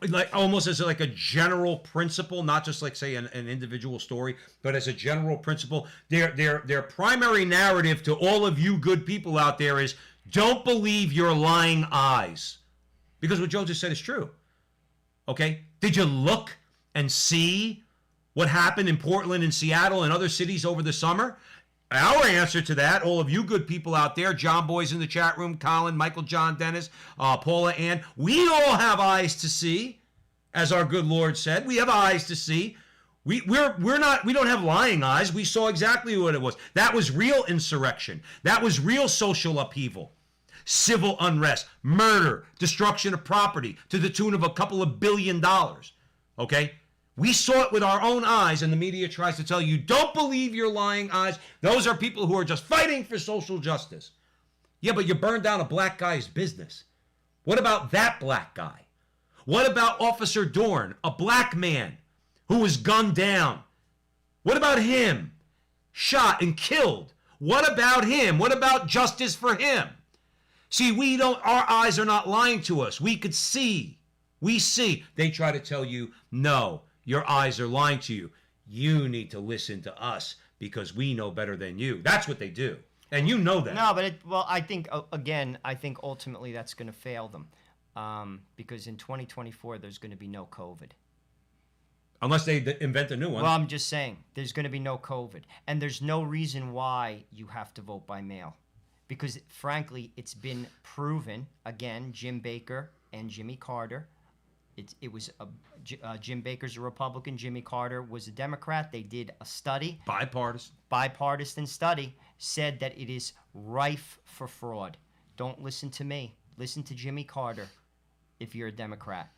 like almost as like a general principle, not just like say an individual story, but as a general principle, their primary narrative to all of you good people out there is don't believe your lying eyes, because what Joe just said is true. Okay, did you look and see what happened in Portland and Seattle and other cities over the summer? Our answer to that, all of you good people out there, John Boy's in the chat room, Colin, Michael, John, Dennis, Paula, Ann, we all have eyes to see, as our good Lord said. We have eyes to see. We don't have lying eyes. We saw exactly what it was. That was real insurrection. That was real social upheaval, civil unrest, murder, destruction of property to the tune of $2 billion. Okay? We saw it with our own eyes, and the media tries to tell you, don't believe your lying eyes. Those are people who are just fighting for social justice. Yeah, but you burned down a black guy's business. What about that black guy? What about Officer Dorn, a black man who was gunned down? What about him? Shot and killed. What about him? What about justice for him? See, our eyes are not lying to us. We could see. We see. They try to tell you, no, your eyes are lying to you. You need to listen to us because we know better than you. That's what they do. And you know that. No, but I think, again, ultimately that's going to fail them. Because in 2024, there's going to be no COVID. Unless they invent a new one. Well, I'm just saying, there's going to be no COVID. And there's no reason why you have to vote by mail. Because, frankly, it's been proven, again, Jim Baker and Jimmy Carter. Jim Baker's a Republican, Jimmy Carter was a Democrat. They did a study. Bipartisan study said that it is rife for fraud. Don't listen to me. Listen to Jimmy Carter if you're a Democrat.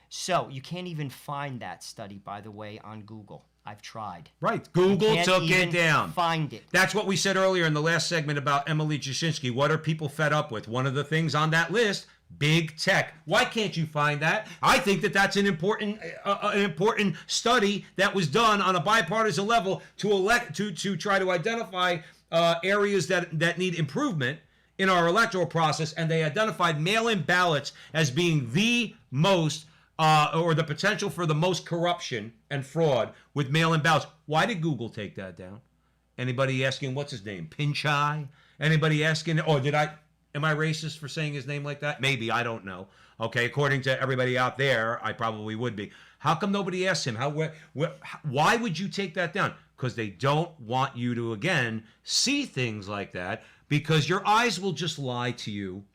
So you can't even find that study, by the way, on Google. I've tried. Right. Google took it down. Find it. That's what we said earlier in the last segment about Emily Jasinski. What are people fed up with? One of the things on that list, big tech. Why can't you find that? I think that's an important study that was done on a bipartisan level to try to identify areas that need improvement in our electoral process, and they identified mail-in ballots as being the most or the potential for the most corruption and fraud with mail-in ballots. Why did Google take that down? Anybody asking what's his name? Pinchai? Anybody asking, am I racist for saying his name like that? Maybe, I don't know. Okay, according to everybody out there, I probably would be. How come nobody asked him? Why would you take that down? Because they don't want you to, again, see things like that, because your eyes will just lie to you.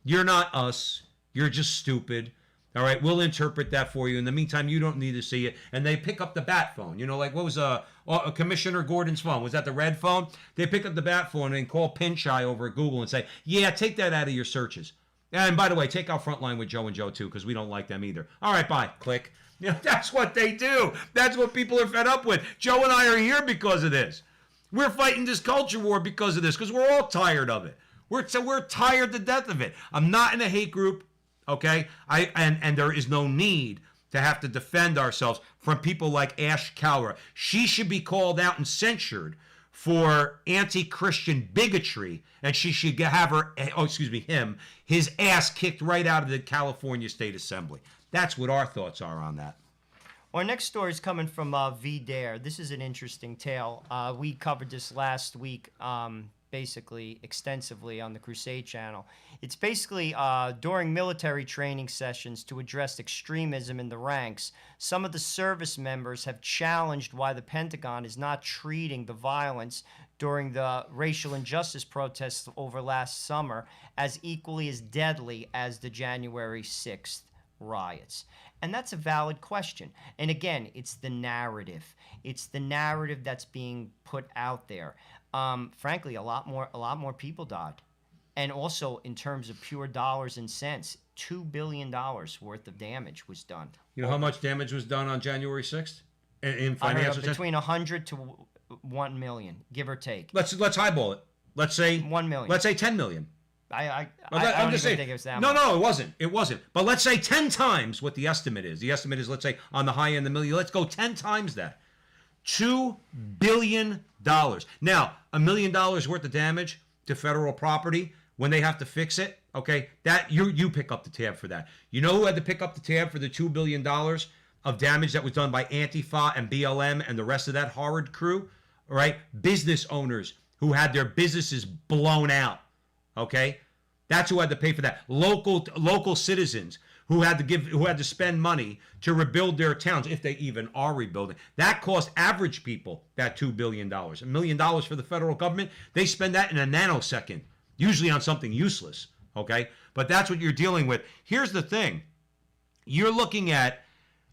You're not us. You're just stupid. All right, we'll interpret that for you. In the meantime, you don't need to see it. And they pick up the bat phone. You know, like what was Commissioner Gordon's phone? Was that the red phone? They pick up the bat phone and call Pinchai over at Google and say, yeah, take that out of your searches. And by the way, take out Frontline with Joe and Joe too, because we don't like them either. All right, bye. Click. You know, that's what they do. That's what people are fed up with. Joe and I are here because of this. We're fighting this culture war because of this, because we're all tired of it. We're tired to death of it. I'm not in a hate group. Okay, and there is no need to have to defend ourselves from people like Ash Cowra. She should be called out and censured for anti-Christian bigotry, and she should have him, his ass kicked right out of the California State Assembly. That's what our thoughts are on that. Our next story is coming from VDare. This is an interesting tale. We covered this last week, basically extensively on the Crusade channel. It's basically during military training sessions to address extremism in the ranks, some of the service members have challenged why the Pentagon is not treating the violence during the racial injustice protests over last summer as equally as deadly as the January 6th riots. And that's a valid question. And again, it's the narrative. It's the narrative that's being put out there. Frankly, a lot more people died. And also, in terms of pure dollars and cents, $2 billion worth of damage was done. You know how much damage was done on January 6th in financial terms? Between 100 to 1 million, give or take. Let's highball it. Let's say 1 million. Let's say 10 million. I don't even think it was that much. No, it wasn't. It wasn't. But let's say 10 times what the estimate is. The estimate is, let's say, on the high end, the million. Let's go 10 times that. $2 billion. Now, $1 million worth of damage to federal property when they have to fix it, okay, that you pick up the tab for that. You know who had to pick up the tab for the $2 billion of damage that was done by Antifa and BLM and the rest of that horrid crew? All right, business owners who had their businesses blown out, okay? That's who had to pay for that. Local citizens who had to spend money to rebuild their towns, if they even are rebuilding. That cost average people that $2 billion. $1 million for the federal government, they spend that in a nanosecond, usually on something useless, okay? But that's what you're dealing with. Here's the thing. You're looking at,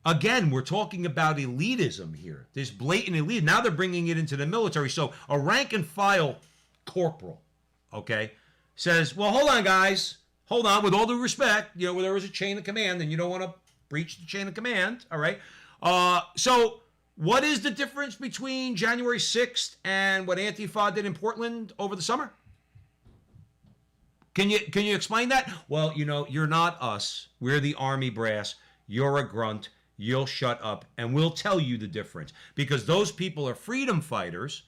again, we're talking about elitism here. This blatant elite. Now they're bringing it into the military. So a rank and file corporal, okay, says, well, hold on, guys. Hold on, with all due respect, you know, there is a chain of command, and you don't want to breach the chain of command, all right? So what is the difference between January 6th and what Antifa did in Portland over the summer? Can you explain that? Well, you're not us. We're the army brass. You're a grunt. You'll shut up, and we'll tell you the difference. Because those people are freedom fighters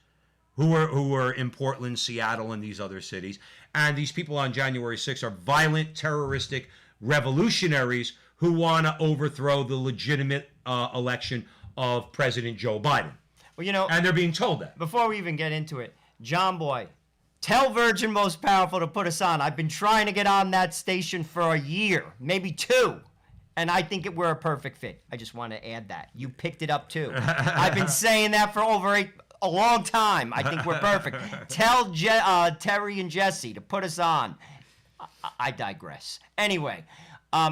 who were in Portland, Seattle, and these other cities. And these people on January 6th are violent, terroristic revolutionaries who want to overthrow the legitimate election of President Joe Biden. Well, and they're being told that. Before we even get into it, John Boy, tell Virgin Most Powerful to put us on. I've been trying to get on that station for a year, maybe 2. And I think we're a perfect fit. I just want to add that. You picked it up too. I've been saying that for over a long time. I think we're perfect. Tell Terry and Jesse to put us on. I digress. Anyway,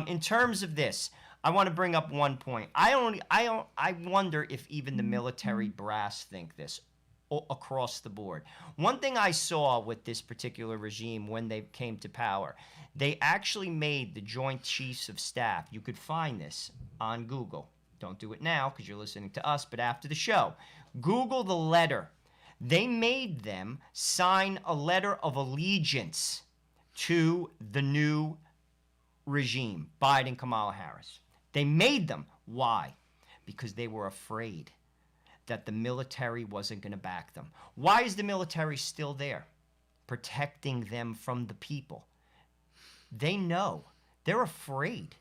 in terms of this, I want to bring up one point. I wonder if even the military brass think this across the board. One thing I saw with this particular regime when they came to power, they actually made the Joint Chiefs of Staff. You could find this on Google. Don't do it now because you're listening to us, but after the show, Google the letter. They made them sign a letter of allegiance to the new regime, Biden, Kamala Harris. They made them. Why? Because they were afraid that the military wasn't going to back them. Why is the military still there? Protecting them from the people. They know. They're afraid.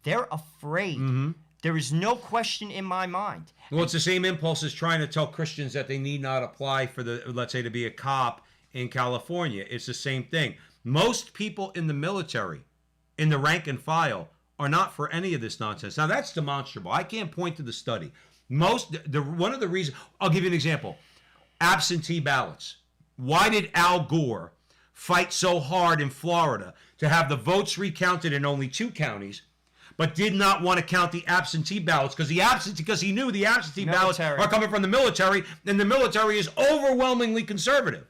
They're afraid. Mm-hmm. There is no question in my mind. Well, it's the same impulse as trying to tell Christians that they need not apply for let's say, to be a cop in California. It's the same thing. Most people in the military, in the rank and file, are not for any of this nonsense. Now, that's demonstrable. I can't point to the study. One of the reasons, I'll give you an example. Absentee ballots. Why did Al Gore fight so hard in Florida to have the votes recounted in only 2 counties, but did not want to count the absentee ballots because he knew the absentee ballots are coming from the military, and the military is overwhelmingly conservative.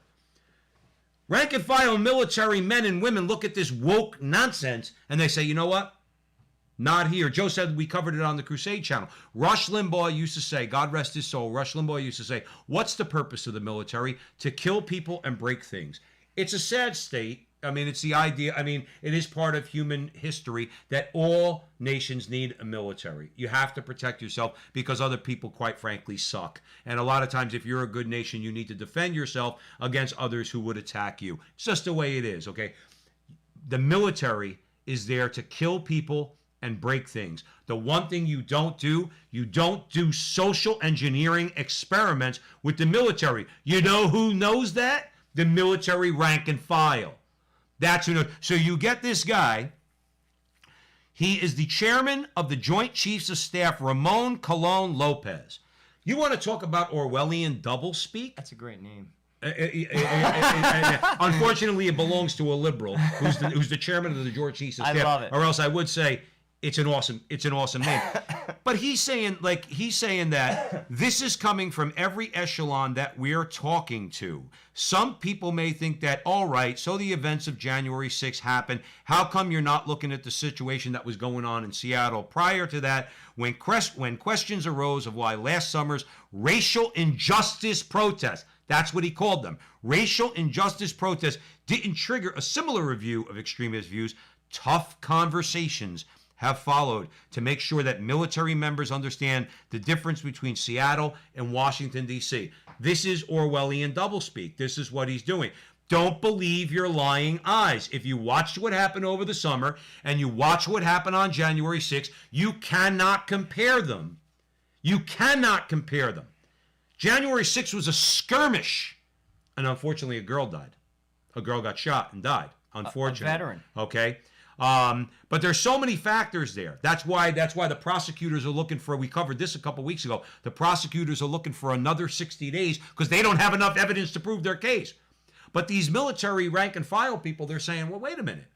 Rank and file military men and women look at this woke nonsense and they say, you know what? Not here. Joe said we covered it on the Crusade channel. Rush Limbaugh used to say, God rest his soul, Rush Limbaugh used to say, what's the purpose of the military? To kill people and break things. It's a sad state. I mean, it's the idea. I mean, it is part of human history that all nations need a military. You have to protect yourself because other people, quite frankly, suck. And a lot of times, if you're a good nation, you need to defend yourself against others who would attack you. It's just the way it is, okay? The military is there to kill people and break things. The one thing you don't do social engineering experiments with the military. You know who knows that? The military rank and file. That's who knows. So you get this guy. He is the chairman of the Joint Chiefs of Staff, Ramon Colon Lopez. You want to talk about Orwellian doublespeak? That's a great name. Unfortunately, it belongs to a liberal who's the chairman of the Joint Chiefs of Staff. I love it. Or else I would say it's an awesome name. But he's saying that this is coming from every echelon that we're talking to. Some people may think that, all right, so the events of January 6th happened. How come you're not looking at the situation that was going on in Seattle prior to that when questions arose of why last summer's racial injustice protests, that's what he called them, racial injustice protests, didn't trigger a similar review of extremist views? Tough conversations have followed to make sure that military members understand the difference between Seattle and Washington, D.C. This is Orwellian doublespeak. This is what he's doing. Don't believe your lying eyes. If you watched what happened over the summer and you watch what happened on January 6th, you cannot compare them. You cannot compare them. January 6th was a skirmish, and unfortunately a girl died. A girl got shot and died, unfortunately. A veteran. Okay? But there's so many factors there. That's why the prosecutors are looking for, we covered this a couple weeks ago, the prosecutors are looking for another 60 days because they don't have enough evidence to prove their case. But these military rank and file people, they're saying, well, wait a minute.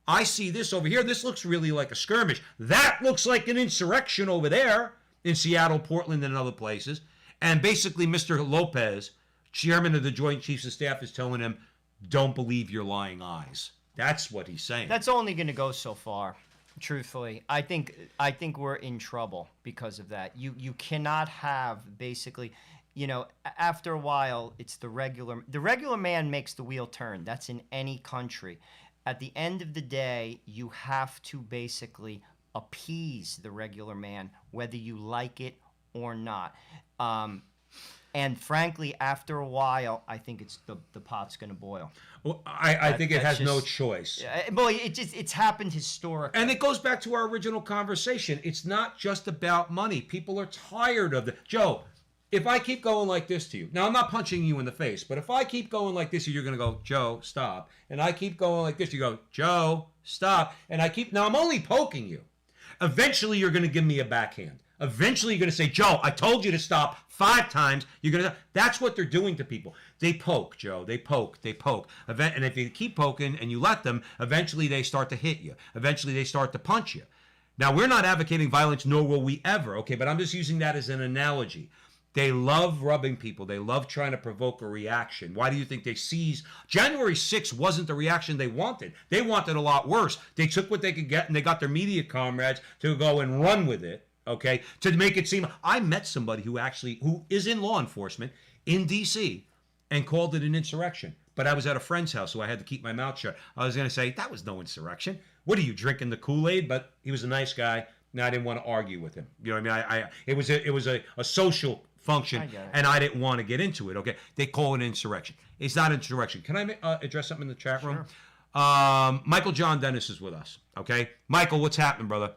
I see this over here. This looks really like a skirmish. That looks like an insurrection over there in Seattle, Portland, and other places. And basically, Mr. Lopez, chairman of the Joint Chiefs of Staff, is telling him, don't believe your lying eyes. That's what he's saying. That's only going to go so far. Truthfully, I think we're in trouble because of that. You cannot have basically, after a while, it's the regular man makes the wheel turn. That's in any country. At the end of the day, you have to basically appease the regular man, whether you like it or not. And frankly, after a while, I think it's the pot's going to boil. Well, I think it has no choice. Boy, it's happened historically. And it goes back to our original conversation. It's not just about money. People are tired of it. Joe, if I keep going like this to you, now I'm not punching you in the face, but if I keep going like this, you're going to go, Joe, stop. And I keep going like this, you go, Joe, stop. And now I'm only poking you. Eventually, you're going to give me a backhand. Eventually, you're going to say, Joe, I told you to stop 5 times. You're going to. That's what they're doing to people. They poke, Joe. They poke. And if you keep poking and you let them, eventually they start to hit you. Eventually, they start to punch you. Now, we're not advocating violence, nor will we ever, okay? But I'm just using that as an analogy. They love rubbing people. They love trying to provoke a reaction. Why do you think they seized? January 6th wasn't the reaction they wanted. They wanted a lot worse. They took what they could get, and they got their media comrades to go and run with it. Okay, to make it seem, I met somebody who is in law enforcement in D.C. and called it an insurrection. But I was at a friend's house, so I had to keep my mouth shut. I was going to say, that was no insurrection. What are you, drinking the Kool-Aid? But he was a nice guy, and I didn't want to argue with him. You know what I mean? It was a social function, and I didn't want to get into it. Okay, they call it insurrection. It's not insurrection. Can I address something in the chat room? Sure. Michael John Dennis is with us. Okay, Michael, what's happening, brother?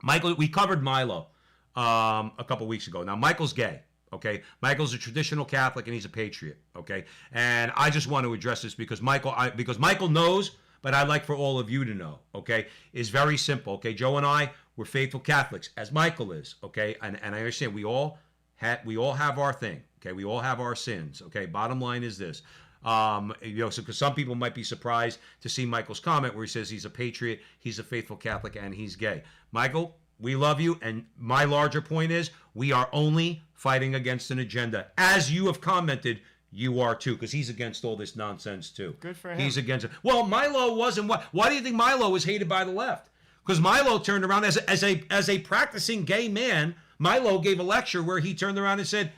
Michael, we covered Milo a couple weeks ago. Now, Michael's gay, okay? Michael's a traditional Catholic, and he's a patriot, okay? And I just want to address this because Michael knows, but I'd like for all of you to know, okay? It's very simple, okay? Joe and I, we're faithful Catholics, as Michael is, okay? And I understand we all have our thing, okay? We all have our sins, okay? Bottom line is this. So because some people might be surprised to see Michael's comment where he says he's a patriot, he's a faithful Catholic, and he's gay. Michael, we love you, and my larger point is we are only fighting against an agenda. As you have commented, you are too, because he's against all this nonsense too. Good for him. He's against it. Well, Milo wasn't. Why do you think Milo was hated by the left? Because Milo turned around as a practicing gay man. Milo gave a lecture where he turned around and said,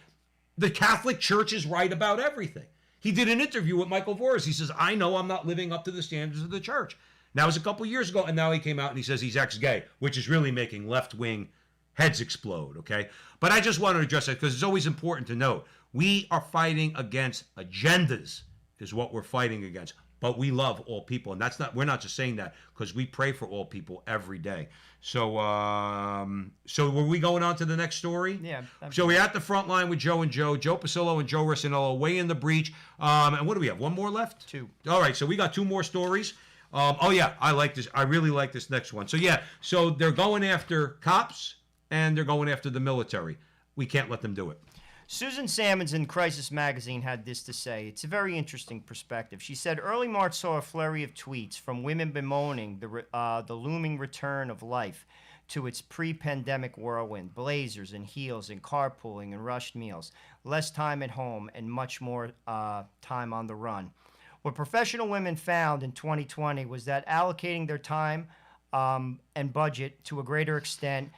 the Catholic Church is right about everything. He did an interview with Michael Voris. He says, I know I'm not living up to the standards of the church. That was a couple years ago, and now he came out and he says he's ex-gay, which is really making left-wing heads explode, okay? But I just wanted to address that because it's always important to note. We are fighting against agendas is what we're fighting against. But we love all people, and we're not just saying that because we pray for all people every day. So were we going on to the next story? Yeah. So we're at the front line with Joe Pasillo and Joe Rossinello way in the breach. And what do we have? One more left? 2. All right, so we got 2 more stories. I like this. I really like this next one. So they're going after cops and they're going after the military. We can't let them do it. Susan Salmons in Crisis Magazine had this to say. It's a very interesting perspective. She said, early March saw a flurry of tweets from women bemoaning the looming return of life to its pre-pandemic whirlwind, blazers and heels and carpooling and rushed meals, less time at home and much more time on the run. What professional women found in 2020 was that allocating their time and budget to a greater extent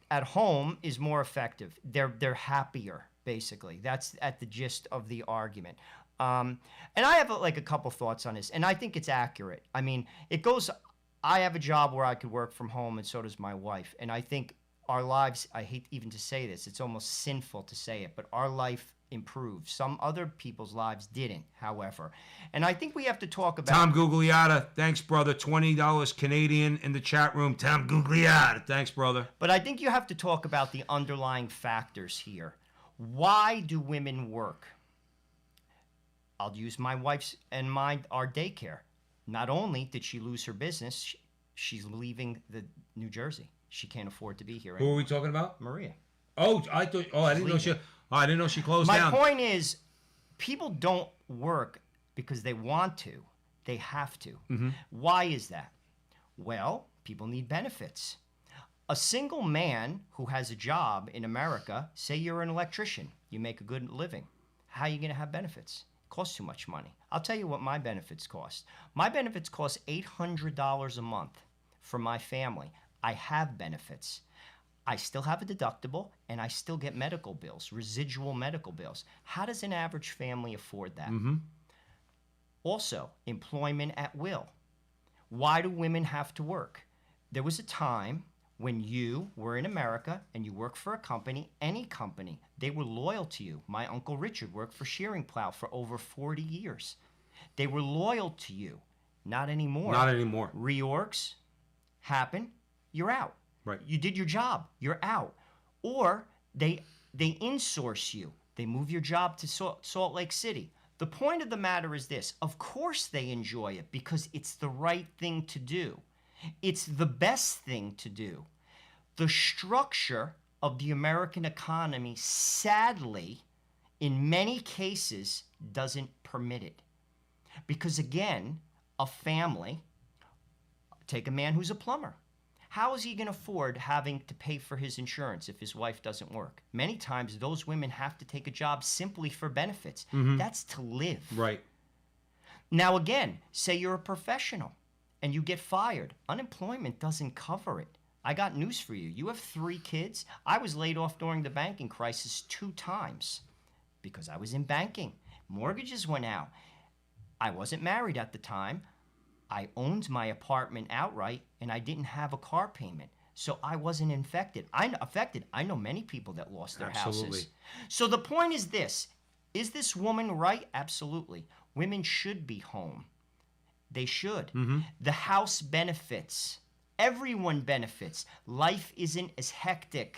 at home is more effective. They're happier, basically. That's at the gist of the argument. And I have a couple thoughts on this, and I think it's accurate. I mean, I have a job where I could work from home, and so does my wife. And I think our lives, I hate even to say this, it's almost sinful to say it, but our life improved. Some other people's lives didn't, however. And I think we have to talk about... Tom Gugliotta, thanks, brother. $20 Canadian in the chat room. Tom Gugliotta, thanks, brother. But I think you have to talk about the underlying factors here. Why do women work? I'll use my wife's and our daycare. Not only did she lose her business, she's leaving New Jersey. She can't afford to be here anymore. Who are we talking about? Maria. I didn't know she closed down. My point is, people don't work because they want to. They have to. Mm-hmm. Why is that? Well, people need benefits. A single man who has a job in America, say you're an electrician, you make a good living. How are you going to have benefits? It costs too much money. I'll tell you what my benefits cost. My benefits cost $800 a month for my family. I have benefits. I still have a deductible, and I still get medical bills, residual medical bills. How does an average family afford that? Also, employment at will. Why do women have to work? There was a time when you were in America and you worked for a company, any company, they were loyal to you. My Uncle Richard worked for Shearing Plow for over 40 years. They were loyal to you. Not anymore. Not anymore. Reorgs happen, you're out. Right. You did your job, you're out. Or they insource you. They move your job to Salt Lake City. The point of the matter is this. Of course they enjoy it because it's the right thing to do. It's the best thing to do. The structure of the American economy, sadly, in many cases, doesn't permit it. Because again, a family, take a man who's a plumber. How is he going to afford having to pay for his insurance if his wife doesn't work? Many times those women have to take a job simply for benefits. That's to live. Right. Now again, say you're a professional and you get fired. Unemployment doesn't cover it. I got news for you. You have 3 kids. I was laid off during the banking crisis 2 times because I was in banking. Mortgages went out. I wasn't married at the time. I owned my apartment outright, and I didn't have a car payment. So I wasn't affected. I know many people that lost their houses. So the point is this. Is this woman right? Absolutely. Women should be home. They should. The house benefits. Everyone benefits. Life isn't as hectic.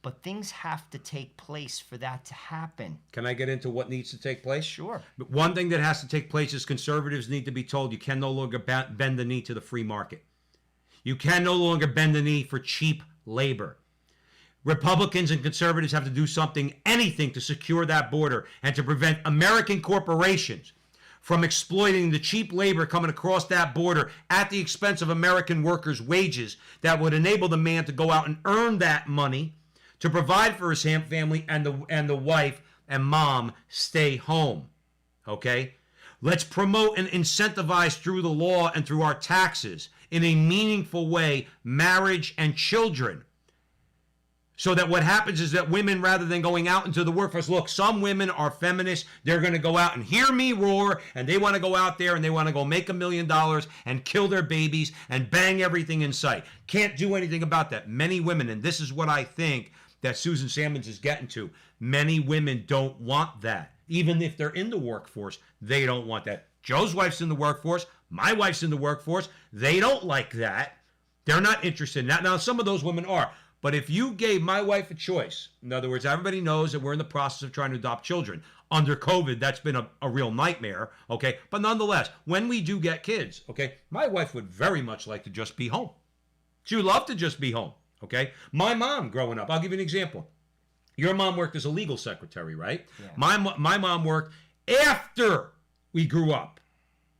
But things have to take place for that to happen. Can I get into what needs to take place? Sure. But one thing that has to take place is conservatives need to be told you can no longer bend the knee to the free market. You can no longer bend the knee for cheap labor. Republicans and conservatives have to do something, anything, to secure that border and to prevent American corporations from exploiting the cheap labor coming across that border at the expense of American workers' wages that would enable the man to go out and earn that money to provide for his family and the wife and mom stay home. Okay? Let's promote and incentivize through the law and through our taxes in a meaningful way marriage and children. So that what happens is that women, rather than going out into the workforce, look, some women are feminists. They're going to go out and hear me roar, and they want to go out there and they want to go make $1 million and kill their babies and bang everything in sight. Can't do anything about that. Many women, and this is what I think that Susan Salmons is getting to, many women don't want that. Even if they're in the workforce, they don't want that. Joe's wife's in the workforce. My wife's in the workforce. They don't like that. They're not interested in that. Now, some of those women are. But if you gave my wife a choice, in other words, everybody knows that we're in the process of trying to adopt children. Under COVID, that's been a real nightmare, okay? But nonetheless, when we do get kids, okay, my wife would very much like to just be home. She would love to just be home, okay? My mom growing up, I'll give you an example. Your mom worked as a legal secretary, right? Yeah. My mom worked after we grew up.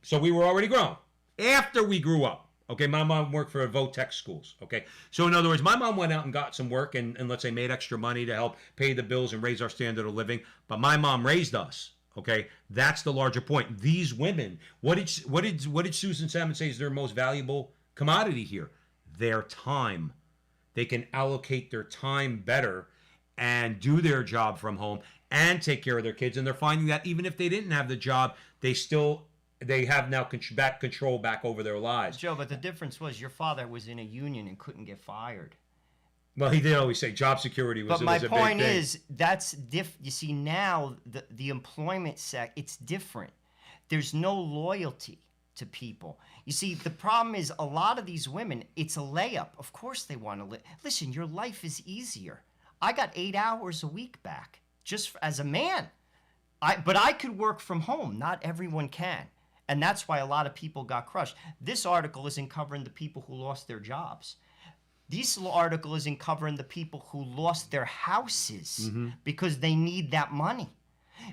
So we were already grown. After we grew up. Okay, my mom worked for Votech schools, okay? So in other words, my mom went out and got some work and let's say made extra money to help pay the bills and raise our standard of living, but my mom raised us, okay? That's the larger point. These women, what did Susan Salmons say is their most valuable commodity here? Their time. They can allocate their time better and do their job from home and take care of their kids, and they're finding that even if they didn't have the job, they have now control back over their lives. Joe, but the difference was your father was in a union and couldn't get fired. Well, he did always say job security was a big thing. But my point is, that's you see, now the employment it's different. There's no loyalty to people. You see, the problem is a lot of these women, it's a layup. Of course they want to live. Listen, your life is easier. I got 8 hours a week back just as a man. But I could work from home. Not everyone can. And that's why a lot of people got crushed. This article isn't covering the people who lost their jobs. This article isn't covering the people who lost their houses because they need that money.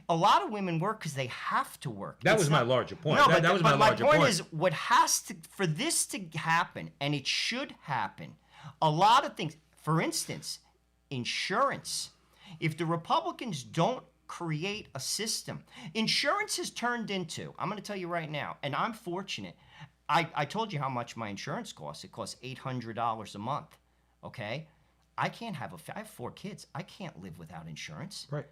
A lot of women work because they have to work. That was my larger point. No, that was my larger point. My point is, what has to, for this to happen, and it should happen, a lot of things, for instance, insurance. If the Republicans don't create a system. Insurance has turned into, I'm going to tell you right now, and I'm fortunate, I told you how much my insurance costs. It costs $800 a month. Okay? I have 4 kids. I can't live without insurance. Right.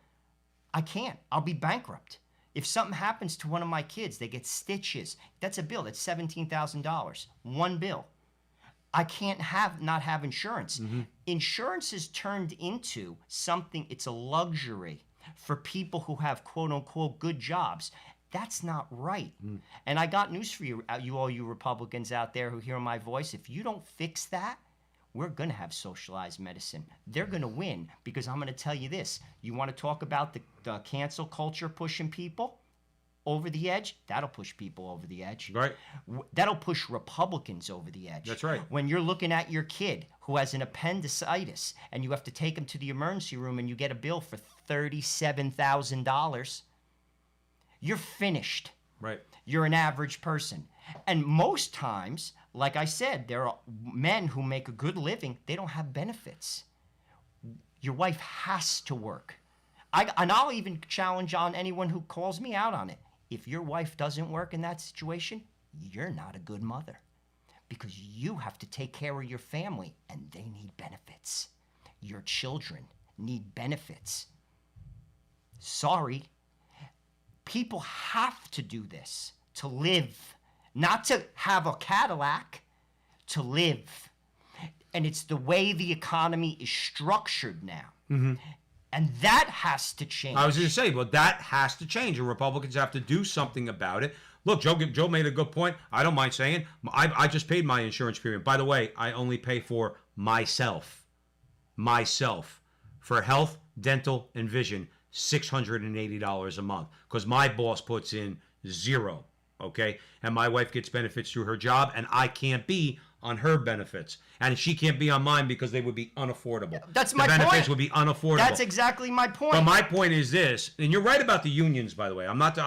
I can't. I'll be bankrupt. If something happens to one of my kids, they get stitches. That's a bill. That's $17,000. One bill. I can't not have insurance. Mm-hmm. Insurance is turned into something, it's a luxury for people who have quote unquote good jobs. That's not right. And I got news for you, all you Republicans out there who hear my voice. If you don't fix that, we're going to have socialized medicine. They're going to win, because I'm going to tell you this. You want to talk about the cancel culture pushing people over the edge? That'll push people over the edge. Right. That'll push Republicans over the edge. That's right. When you're looking at your kid who has an appendicitis and you have to take him to the emergency room and you get a bill for $37,000, you're finished. Right. You're an average person. And most times, like I said, there are men who make a good living. They don't have benefits. Your wife has to work. And I'll even challenge on anyone who calls me out on it. If your wife doesn't work in that situation, you're not a good mother, because you have to take care of your family and they need benefits. Your children need benefits. Sorry. People have to do this to live, not to have a Cadillac, to live. And it's the way the economy is structured now. Mm-hmm. And that has to change. I was going to say, well, that has to change, and Republicans have to do something about it. Look, Joe made a good point. I don't mind saying, I just paid my insurance premium. By the way, I only pay for myself, for health, dental, and vision, $680 a month, because my boss puts in zero, okay? And my wife gets benefits through her job, and I can't be on her benefits, and she can't be on mine because they would be unaffordable. That's my point. The benefits would be unaffordable. That's exactly my point. But my point is this, and you're right about the unions, by the way. I'm not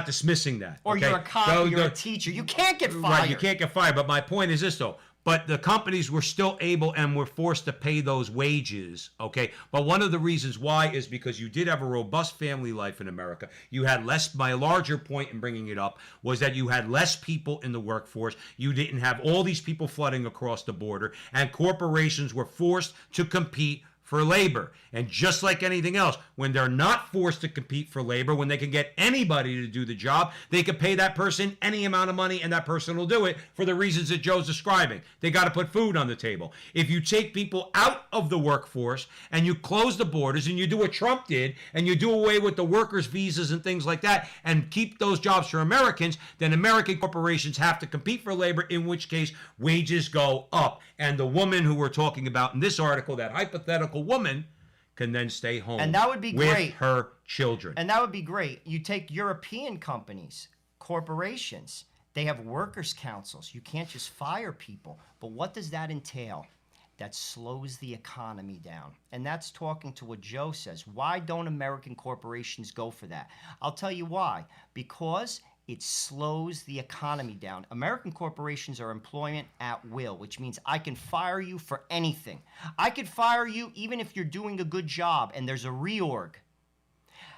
dismissing that. Or okay? you're a cop, you're a teacher. You can't get fired. Right, you can't get fired. But my point is this, though. But the companies were still able and were forced to pay those wages, okay? But one of the reasons why is because you did have a robust family life in America. You had less, my larger point in bringing it up was that you had less people in the workforce. You didn't have all these people flooding across the border, and corporations were forced to compete for labor. And just like anything else, when they're not forced to compete for labor, when they can get anybody to do the job, they can pay that person any amount of money, and that person will do it for the reasons that Joe's describing. They got to put food on the table. If you take people out of the workforce and you close the borders and you do what Trump did and you do away with the workers' visas and things like that and keep those jobs for Americans, then American corporations have to compete for labor, in which case wages go up. And the woman who we're talking about in this article, that hypothetical woman, can then stay home, and that would be with great. Her children. And that would be great. You take European companies, corporations, they have workers' councils. You can't just fire people. But what does that entail? That slows the economy down. And that's talking to what Joe says. Why don't American corporations go for that? I'll tell you why. Because it slows the economy down. American corporations are employment at will, which means I can fire you for anything. I could fire you even if you're doing a good job and there's a reorg.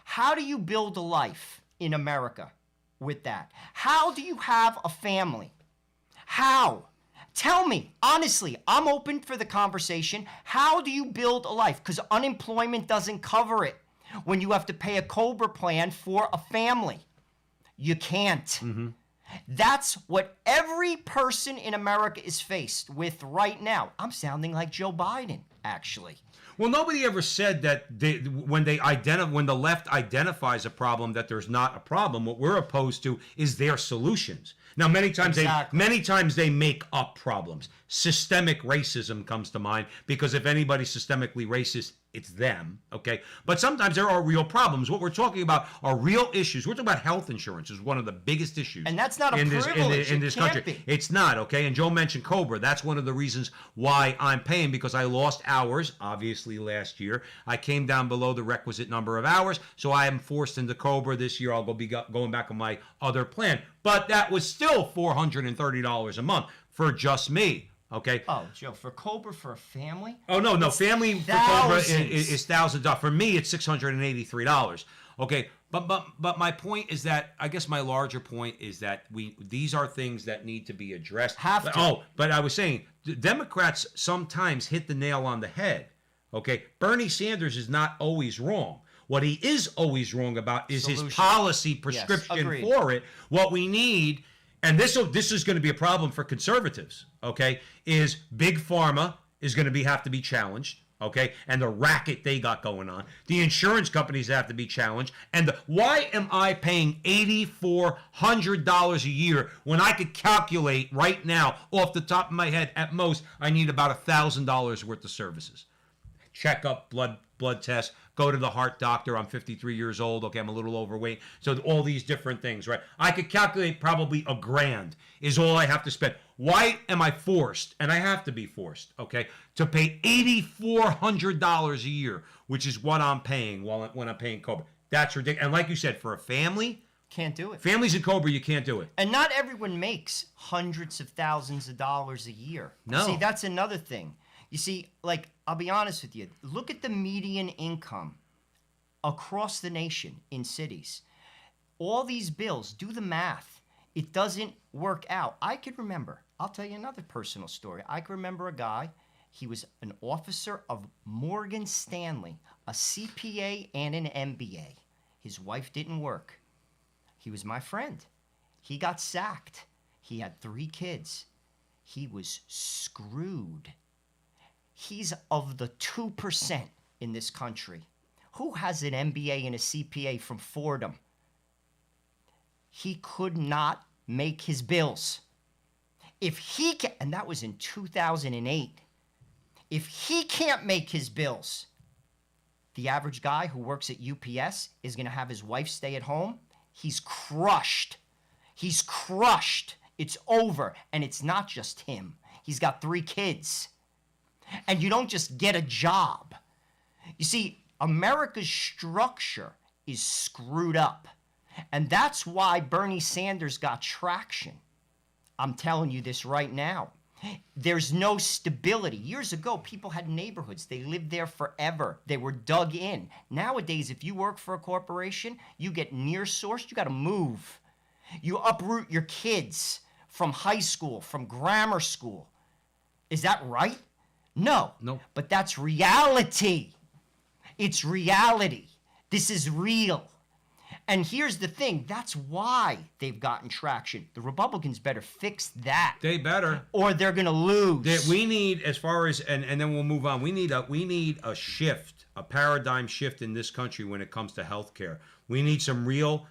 How do you build a life in America with that? How do you have a family? How? Tell me, honestly, I'm open for the conversation. How do you build a life? Because unemployment doesn't cover it when you have to pay a COBRA plan for a family. You can't. Mm-hmm. That's what every person in America is faced with right now. I'm sounding like Joe Biden, actually. Well, nobody ever said that when the left identifies a problem, that there's not a problem. What we're opposed to is their solutions. Now, many times they make up problems. Systemic racism comes to mind, because if anybody's systemically racist, it's them, okay? But sometimes there are real problems. What we're talking about are real issues. We're talking about health insurance is one of the biggest issues. And that's not a privilege. In this country. It's not, okay? And Joe mentioned COBRA. That's one of the reasons why I'm paying, because I lost hours, obviously, last year. I came down below the requisite number of hours, so I am forced into COBRA. This year I'll be going back on my other plan. But that was still $430 a month for just me. Okay. Oh, Joe, for COBRA for a family? Oh, no. Family for COBRA is $1,000. For me, it's $683. Okay. But my point is that, I guess my larger point is that these are things that need to be addressed. Have to. But I was saying, the Democrats sometimes hit the nail on the head. Okay, Bernie Sanders is not always wrong. What he is always wrong about is his policy prescription for it. What we need, and this is going to be a problem for conservatives, okay, is big pharma is going to have to be challenged, okay, and the racket they got going on. The insurance companies have to be challenged. And why am I paying $8,400 a year when I could calculate right now off the top of my head, at most, I need about $1,000 worth of services? Checkup, blood test, go to the heart doctor. I'm 53 years old. Okay, I'm a little overweight. So all these different things, right? I could calculate probably $1,000 is all I have to spend. Why am I forced, and I have to be forced, okay, to pay $8,400 a year, which is what I'm paying when I'm paying Cobra? That's ridiculous. And like you said, for a family, can't do it. Families in Cobra, you can't do it. And not everyone makes hundreds of thousands of dollars a year. No. See, that's another thing. You see, like, I'll be honest with you. Look at the median income across the nation in cities. All these bills, do the math. It doesn't work out. I could remember, I'll tell you another personal story. I can remember a guy, he was an officer of Morgan Stanley, a CPA and an MBA. His wife didn't work. He was my friend. He got sacked. He had 3 kids. He was screwed. He's of the 2% in this country. Who has an MBA and a CPA from Fordham? He could not make his bills. If he can, and that was in 2008. If he can't make his bills, the average guy who works at UPS is going to have his wife stay at home. He's crushed. He's crushed. It's over. And it's not just him. He's got 3 kids. And you don't just get a job. You see, America's structure is screwed up. And that's why Bernie Sanders got traction. I'm telling you this right now. There's no stability. Years ago, people had neighborhoods. They lived there forever. They were dug in. Nowadays, if you work for a corporation, you get near-sourced. You got to move. You uproot your kids from high school, from grammar school. Is that right? No. But that's reality. It's reality. This is real. And here's the thing. That's why they've gotten traction. The Republicans better fix that. They better. Or they're going to lose. We need, as far as, and then we'll move on, we need a shift, a paradigm shift in this country when it comes to healthcare. We need some real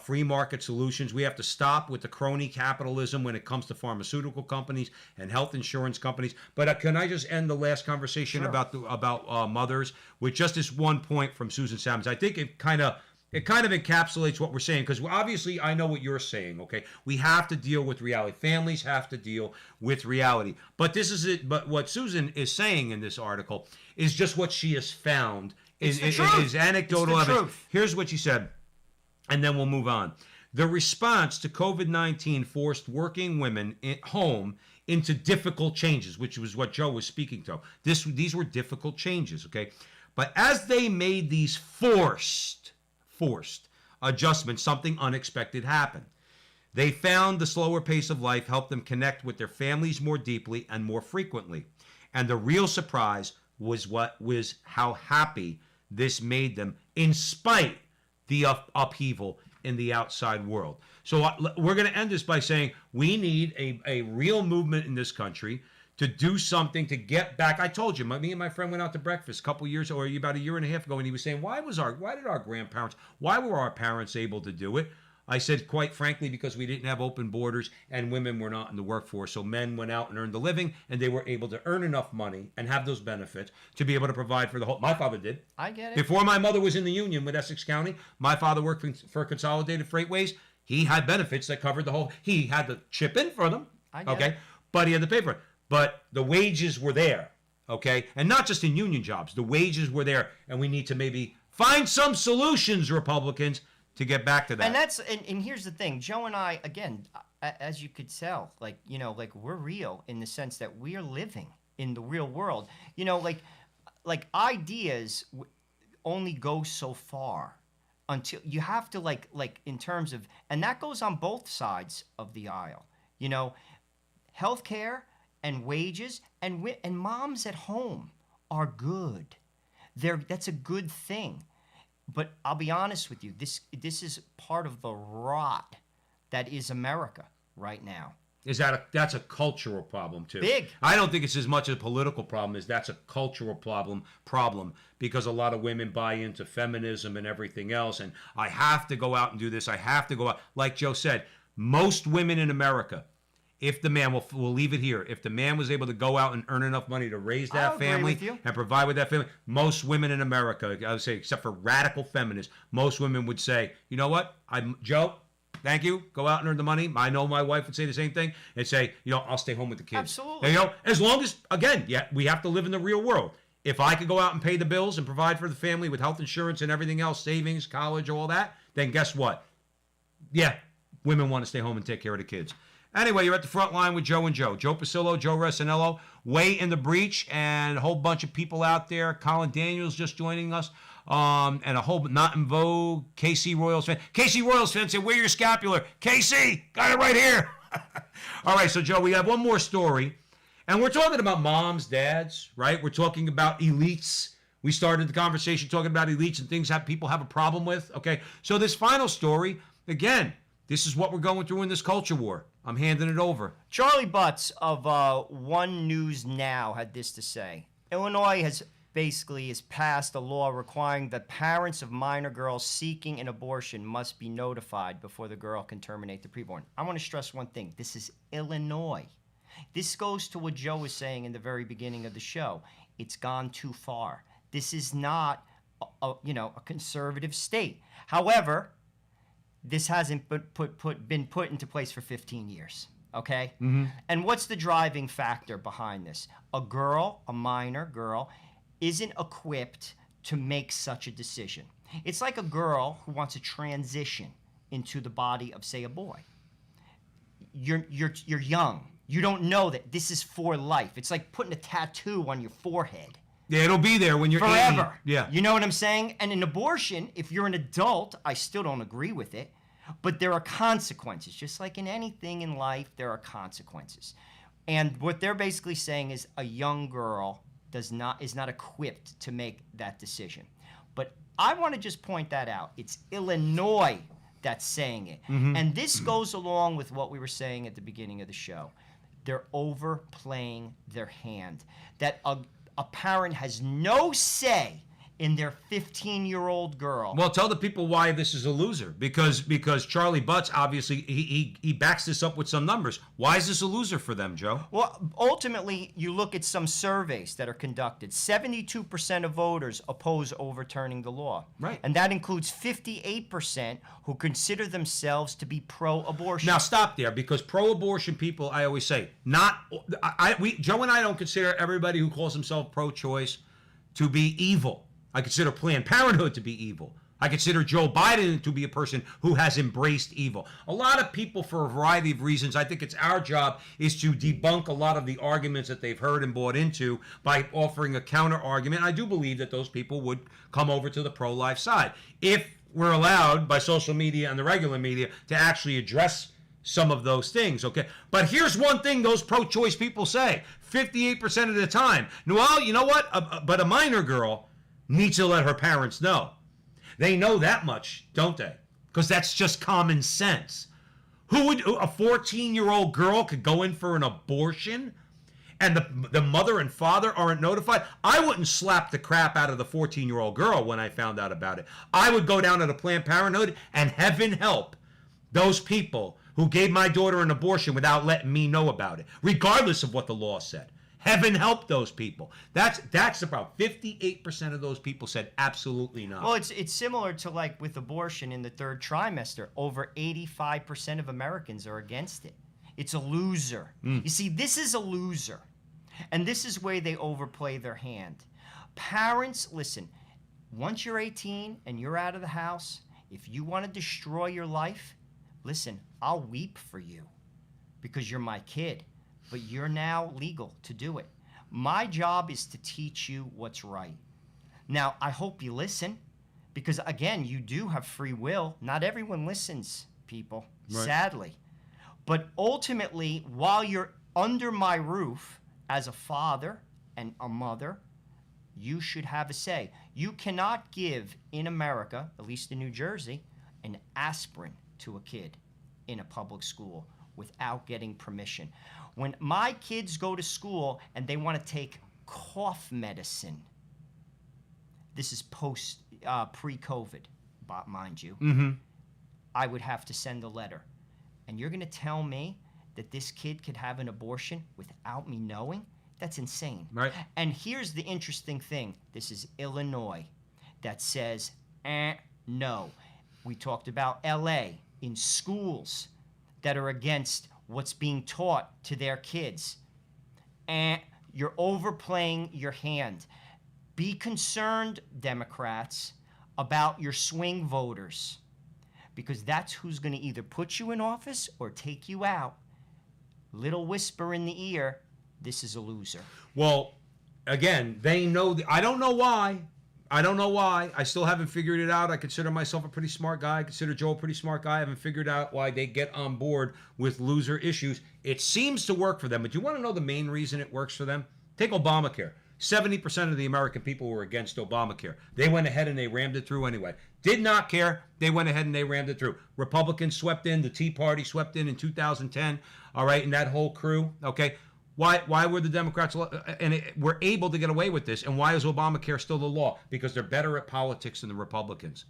free market solutions. We have to stop with the crony capitalism when it comes to pharmaceutical companies and health insurance companies. But can I just end the last conversation about mothers with just this one point from Susan Sammons? I think it kind of encapsulates what we're saying, because obviously I know what you're saying, okay? We have to deal with reality. Families have to deal with reality. But this is it. But what Susan is saying in this article is just what she has found is anecdotal evidence. Here's what she said, and then we'll move on. The response to COVID-19 forced working women at home into difficult changes, which was what Joe was speaking to. These were difficult changes, okay? But as they made these forced adjustments, something unexpected happened. They found the slower pace of life helped them connect with their families more deeply and more frequently. And the real surprise was how happy this made them in spite the upheaval in the outside world. So we're going to end this by saying we need a real movement in this country to do something to get back. I told you, me and my friend went out to breakfast a couple years, or about a year and a half ago, and he was saying, why were our parents able to do it? I said, quite frankly, because we didn't have open borders and women were not in the workforce. So men went out and earned a living, and they were able to earn enough money and have those benefits to be able to provide for the whole. My father did. I get it. Before my mother was in the union with Essex County, my father worked for Consolidated Freightways. He had benefits that covered the whole. He had to chip in for them. I get it. But he had to pay for it. But the wages were there, okay? And not just in union jobs. The wages were there, and we need to maybe find some solutions, Republicans, to get back to that. And here's the thing. Joe and I, again, as you could tell, we're real in the sense that we are living in the real world. Like ideas only go so far. until you have to like in terms of, and that goes on both sides of the aisle. You know, healthcare and wages and moms at home are good. That's a good thing. But I'll be honest with you, this is part of the rot that is America right now. That's a cultural problem too. Big. I don't think it's as much a political problem as that's a cultural problem because a lot of women buy into feminism and everything else, and I have to go out and do this. I have to go out. Like Joe said, most women in America, if the man, we'll leave it here, if the man was able to go out and earn enough money to raise that family and provide with that family, most women in America, I would say, except for radical feminists, most women would say, you know what, Joe, thank you, go out and earn the money. I know my wife would say the same thing and say, I'll stay home with the kids. Absolutely. As long as, again, we have to live in the real world. If I could go out and pay the bills and provide for the family with health insurance and everything else, savings, college, all that, then guess what? Yeah, women want to stay home and take care of the kids. Anyway, you're at the front line with Joe and Joe. Joe Pasillo, Joe Resinello, way in the breach, and a whole bunch of people out there. Colin Daniels just joining us, and a whole not in vogue KC Royals fan. KC Royals fan said, "Wear your scapular." KC, got it right here. All right, so Joe, we have one more story, and we're talking about moms, dads, right? We're talking about elites. We started the conversation talking about elites and things that people have a problem with. Okay, so this final story, again, this is what we're going through in this culture war. I'm handing it over. Charlie Butts of One News Now had this to say. Illinois has passed a law requiring that parents of minor girls seeking an abortion must be notified before the girl can terminate the preborn. I want to stress one thing. This is Illinois. This goes to what Joe was saying in the very beginning of the show. It's gone too far. This is not a conservative state. However, this hasn't been put into place for 15 years, okay? Mm-hmm. And what's the driving factor behind this? A minor girl, isn't equipped to make such a decision. It's like a girl who wants to transition into the body of, say, a boy. You're young. You don't know that this is for life. It's like putting a tattoo on your forehead. Yeah, it'll be there when you're forever. 80. Yeah. You know what I'm saying? And an abortion, if you're an adult, I still don't agree with it, but there are consequences. Just like in anything in life, there are consequences. And what they're basically saying is a young girl is not equipped to make that decision. But I want to just point that out. It's Illinois that's saying it. Mm-hmm. And this goes along with what we were saying at the beginning of the show. They're overplaying their hand. That a parent has no say in their 15-year-old girl. Well, tell the people why this is a loser. Because Charlie Butts, obviously, he backs this up with some numbers. Why is this a loser for them, Joe? Well, ultimately, you look at some surveys that are conducted. 72% of voters oppose overturning the law. Right. And that includes 58% who consider themselves to be pro-abortion. Now, stop there, because pro-abortion people, I always say, Joe and I don't consider everybody who calls himself pro-choice to be evil. I consider Planned Parenthood to be evil. I consider Joe Biden to be a person who has embraced evil. A lot of people, for a variety of reasons, I think it's our job, is to debunk a lot of the arguments that they've heard and bought into by offering a counter argument. I do believe that those people would come over to the pro-life side if we're allowed by social media and the regular media to actually address some of those things, okay? But here's one thing those pro-choice people say, 58% of the time. Well, you know what? But a minor girl needs to let her parents know. They know that much, don't they? Because that's just common sense. A 14-year-old girl could go in for an abortion and the mother and father aren't notified? I wouldn't slap the crap out of the 14-year-old girl when I found out about it. I would go down to the Planned Parenthood and heaven help those people who gave my daughter an abortion without letting me know about it, regardless of what the law said. Heaven help those people. That's the problem. 58% of those people said absolutely not. Well, it's similar to like with abortion in the third trimester. Over 85% of Americans are against it. It's a loser. You see, this is a loser. And this is where they overplay their hand. Parents, listen, once you're 18 and you're out of the house, if you want to destroy your life, listen, I'll weep for you because you're my kid. But you're now legal to do it. My job is to teach you what's right. Now, I hope you listen, Because again, you do have free will. Not everyone listens, people, Right. sadly. But ultimately, while you're under my roof as a father and a mother, you should have a say. You cannot give in America, at least in New Jersey, an aspirin to a kid in a public school without getting permission. When my kids go to school and they want to take cough medicine, this is pre-COVID, mind you, I would have to send a letter. And you're going to tell me that this kid could have an abortion without me knowing? That's insane. Right. And here's the interesting thing. This is Illinois that says, no. We talked about LA in schools that are against what's being taught to their kids. You're overplaying your hand. Be concerned, Democrats, about your swing voters, because that's who's going to either put you in office or take you out. Little whisper in the ear, this is a loser. Well, again, they know. I don't know why. I still haven't figured it out. I consider myself a pretty smart guy. I consider Joe a pretty smart guy. I haven't figured out why they get on board with loser issues. It seems to work for them. But you want to know the main reason it works for them? Take Obamacare. 70% of the American people were against Obamacare. They went ahead and they rammed it through anyway. Did not care. They went ahead and they rammed it through. Republicans swept in. The Tea Party swept in 2010. All right, and that whole crew. Okay. Why were the Democrats were able to get away with this? And why is Obamacare still the law? Because they're better at politics than the Republicans.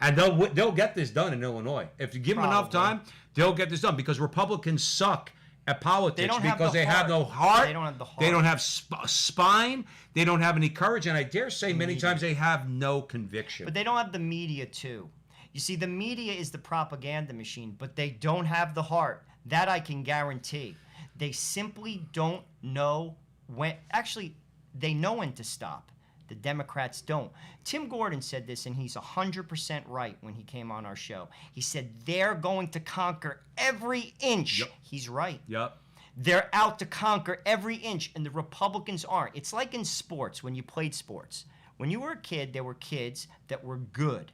And they'll get this done in Illinois. If you give them enough time, they'll get this done. Because Republicans suck at politics because they have no heart. They don't have the heart. They don't have spine. They don't have any courage. And I dare say many times they have no conviction. But they don't have the media, too. You see, the media is the propaganda machine, but they don't have the heart. That I can guarantee. They simply don't know when. Actually, they know when to stop. The Democrats don't. Tim Gordon said this, and he's 100% right when he came on our show. He said, they're going to conquer every inch. Yep. He's right. Yep. They're out to conquer every inch, and the Republicans aren't. It's like in sports, when you played sports. When you were a kid, there were kids that were good.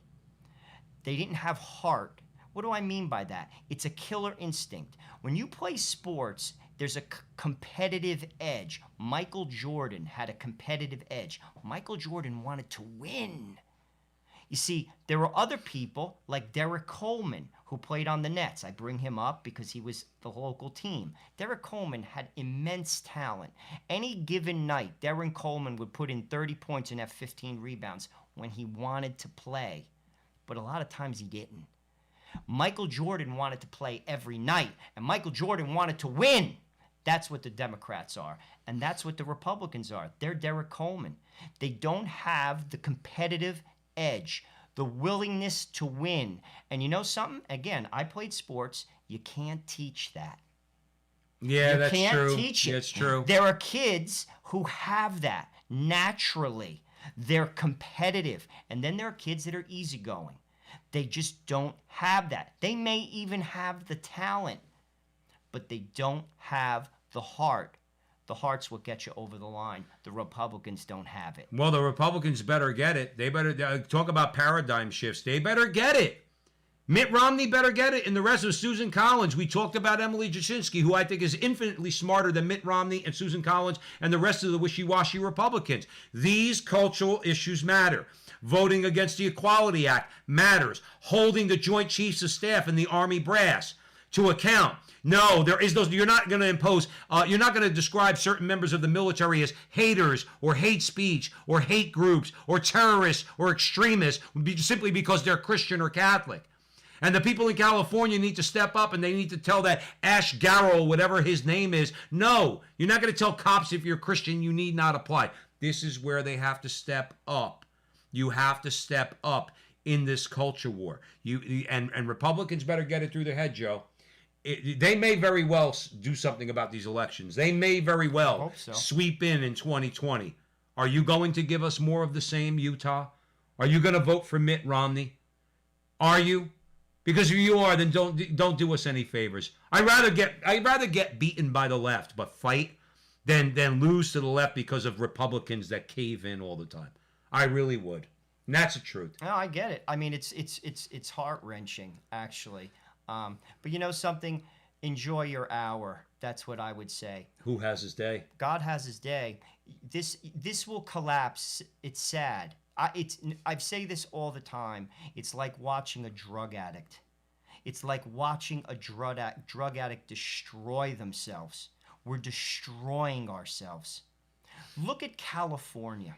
They didn't have heart. What do I mean by that? It's a killer instinct. When you play sports, there's a competitive edge. Michael Jordan had a competitive edge. Michael Jordan wanted to win. You see, there were other people like Derek Coleman who played on the Nets. I bring him up because he was the local team. Derek Coleman had immense talent. Any given night, Derek Coleman would put in 30 points and have 15 rebounds when he wanted to play. But a lot of times he didn't. Michael Jordan wanted to play every night, and Michael Jordan wanted to win. That's what the Democrats are, and that's what the Republicans are. They're Derek Coleman. They don't have the competitive edge, the willingness to win. And you know something? Again, I played sports. You can't teach that. Yeah, that's true. You can't teach it. That's true. There are kids who have that naturally. They're competitive. And then there are kids that are easygoing. They just don't have that. They may even have the talent, but they don't have the heart. The heart's what gets you over the line. The Republicans don't have it. Well, the Republicans better get it. They better talk about paradigm shifts. They better get it. Mitt Romney better get it, and the rest of Susan Collins. We talked about Emily Jasinski, who I think is infinitely smarter than Mitt Romney and Susan Collins and the rest of the wishy-washy Republicans. These cultural issues matter. Voting against the Equality Act matters. Holding the Joint Chiefs of Staff and the Army brass to account. No, there is those. You're not going to impose. You're not going to describe certain members of the military as haters or hate speech or hate groups or terrorists or extremists simply because they're Christian or Catholic. And the people in California need to step up, and they need to tell that Ash Garrow, whatever his name is, no, you're not going to tell cops if you're Christian, you need not apply. This is where they have to step up. You have to step up in this culture war. And Republicans better get it through their head, Joe. They may very well do something about these elections. They may very well sweep in 2020. Are you going to give us more of the same, Utah? Are you going to vote for Mitt Romney? Are you? Because if you are, then don't do us any favors. I'd rather get beaten by the left, but fight, than lose to the left because of Republicans that cave in all the time. I really would. And that's the truth. No, I get it. I mean, it's heart-wrenching, actually. But you know something? Enjoy your hour. That's what I would say. Who has his day? God has his day. This will collapse. It's sad. I say this all the time. It's like watching a drug addict. It's like watching a drug addict destroy themselves. We're destroying ourselves. Look at California.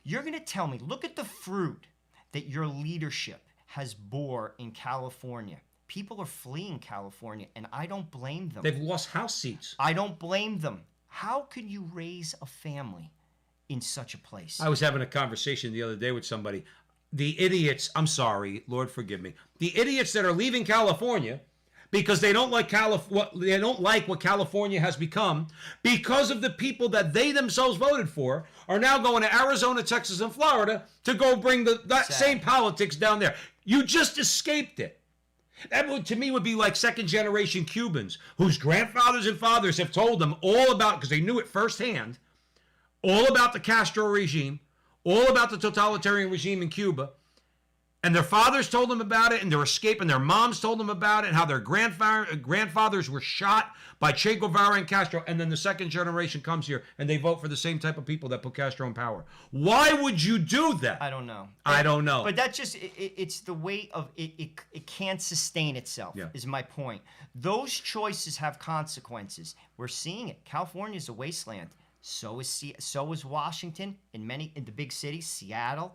You're going to tell me, look at the fruit that your leadership has bore in California. People are fleeing California, and I don't blame them. They've lost house seats. I don't blame them. How could you raise a family in such a place? I was having a conversation the other day with somebody. The idiots, I'm sorry, Lord forgive me. The idiots that are leaving California because they don't like what California has become, because of the people that they themselves voted for, are now going to Arizona, Texas, and Florida to go bring that same politics down there. You just escaped it. That would, to me, would be like second-generation Cubans whose grandfathers and fathers have told them all about, because they knew it firsthand, all about the Castro regime, all about the totalitarian regime in Cuba, and their fathers told them about it, and their escape, and their moms told them about it, how their grandfathers were shot by Che Guevara and Castro, and then the second generation comes here, and they vote for the same type of people that put Castro in power. Why would you do that? I don't know. I don't know. But that just, it's the weight of it. It can't sustain itself, is my point. Those choices have consequences. We're seeing it. California is a wasteland. So is Washington in the big cities, Seattle.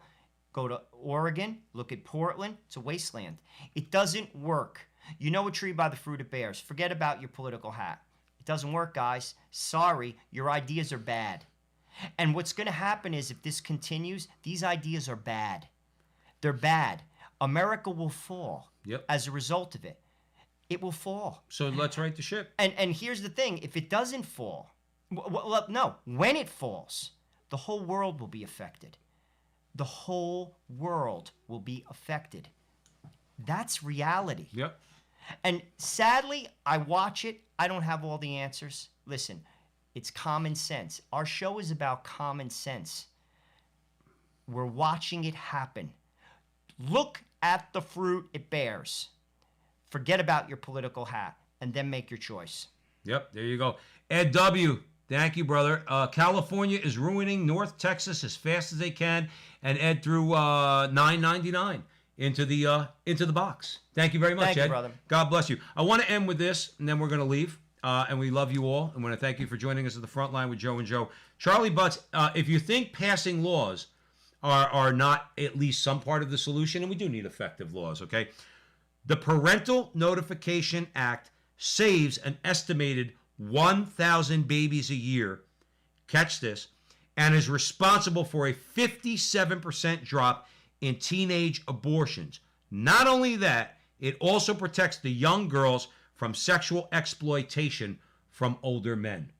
Go to Oregon, look at Portland. It's a wasteland. It doesn't work. You know a tree by the fruit it bears. Forget about your political hat. It doesn't work, guys. Sorry, your ideas are bad. And what's going to happen is, if this continues, these ideas are bad. They're bad. America will fall as a result of it. It will fall. So let's right the ship. And here's the thing. If it doesn't fall, when it falls, the whole world will be affected. The whole world will be affected. That's reality. Yep. And sadly, I watch it. I don't have all the answers. Listen, it's common sense. Our show is about common sense. We're watching it happen. Look at the fruit it bears. Forget about your political hat, and then make your choice. Yep, there you go. Ed W., thank you, brother. California is ruining North Texas as fast as they can, and Ed threw $9.99 into the box. Thank you very much, Thank Ed. you, brother. God bless you. I want to end with this, and then we're going to leave. And we love you all. I want to thank you for joining us at the front line with Joe and Joe. Charlie Butts, if you think passing laws are not at least some part of the solution, and we do need effective laws, okay? The Parental Notification Act saves an estimated 1,000 babies a year, catch this, and is responsible for a 57% drop in teenage abortions. Not only that, it also protects the young girls from sexual exploitation from older men,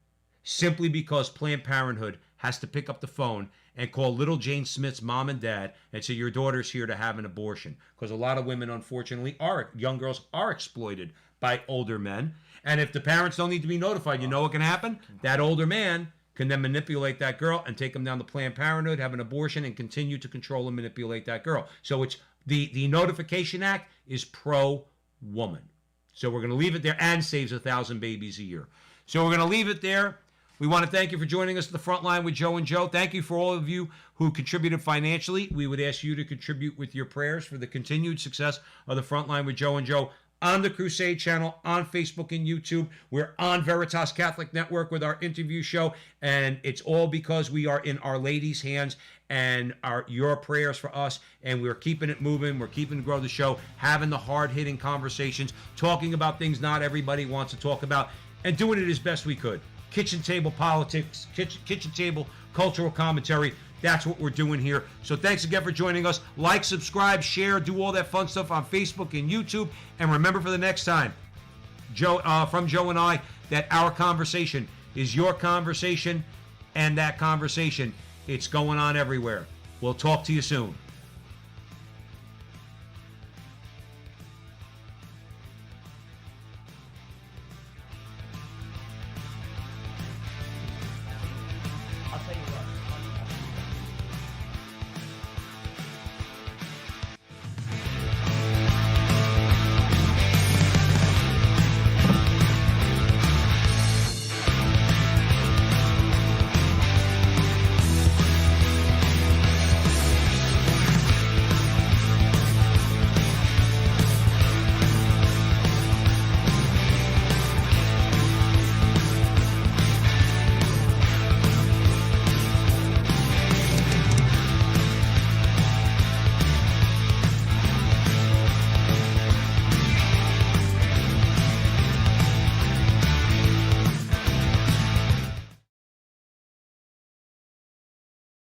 simply because Planned Parenthood has to pick up the phone and call little Jane Smith's mom and dad and say, your daughter's here to have an abortion. Because a lot of women, unfortunately, young girls are exploited by older men. And if the parents don't need to be notified, you know what can happen? That older man can then manipulate that girl and take them down to Planned Parenthood, have an abortion, and continue to control and manipulate that girl. So it's the Notification Act is pro-woman. So we're going to leave it there, and saves 1,000 babies a year. So we're going to leave it there. We want to thank you for joining us at the front line with Joe and Joe. Thank you for all of you who contributed financially. We would ask you to contribute with your prayers for the continued success of the front line with Joe and Joe on the Crusade channel, on Facebook and YouTube. We're on Veritas Catholic Network with our interview show, and it's all because we are in Our Lady's hands and your prayers for us, and we're keeping it moving. We're keeping to grow the show, having the hard-hitting conversations, talking about things not everybody wants to talk about, and doing it as best we could. Kitchen table politics, kitchen table cultural commentary. That's what we're doing here. So thanks again for joining us. Like, subscribe, share, do all that fun stuff on Facebook and YouTube. And remember, for the next time, from Joe and I, that our conversation is your conversation, and that conversation, it's going on everywhere. We'll talk to you soon.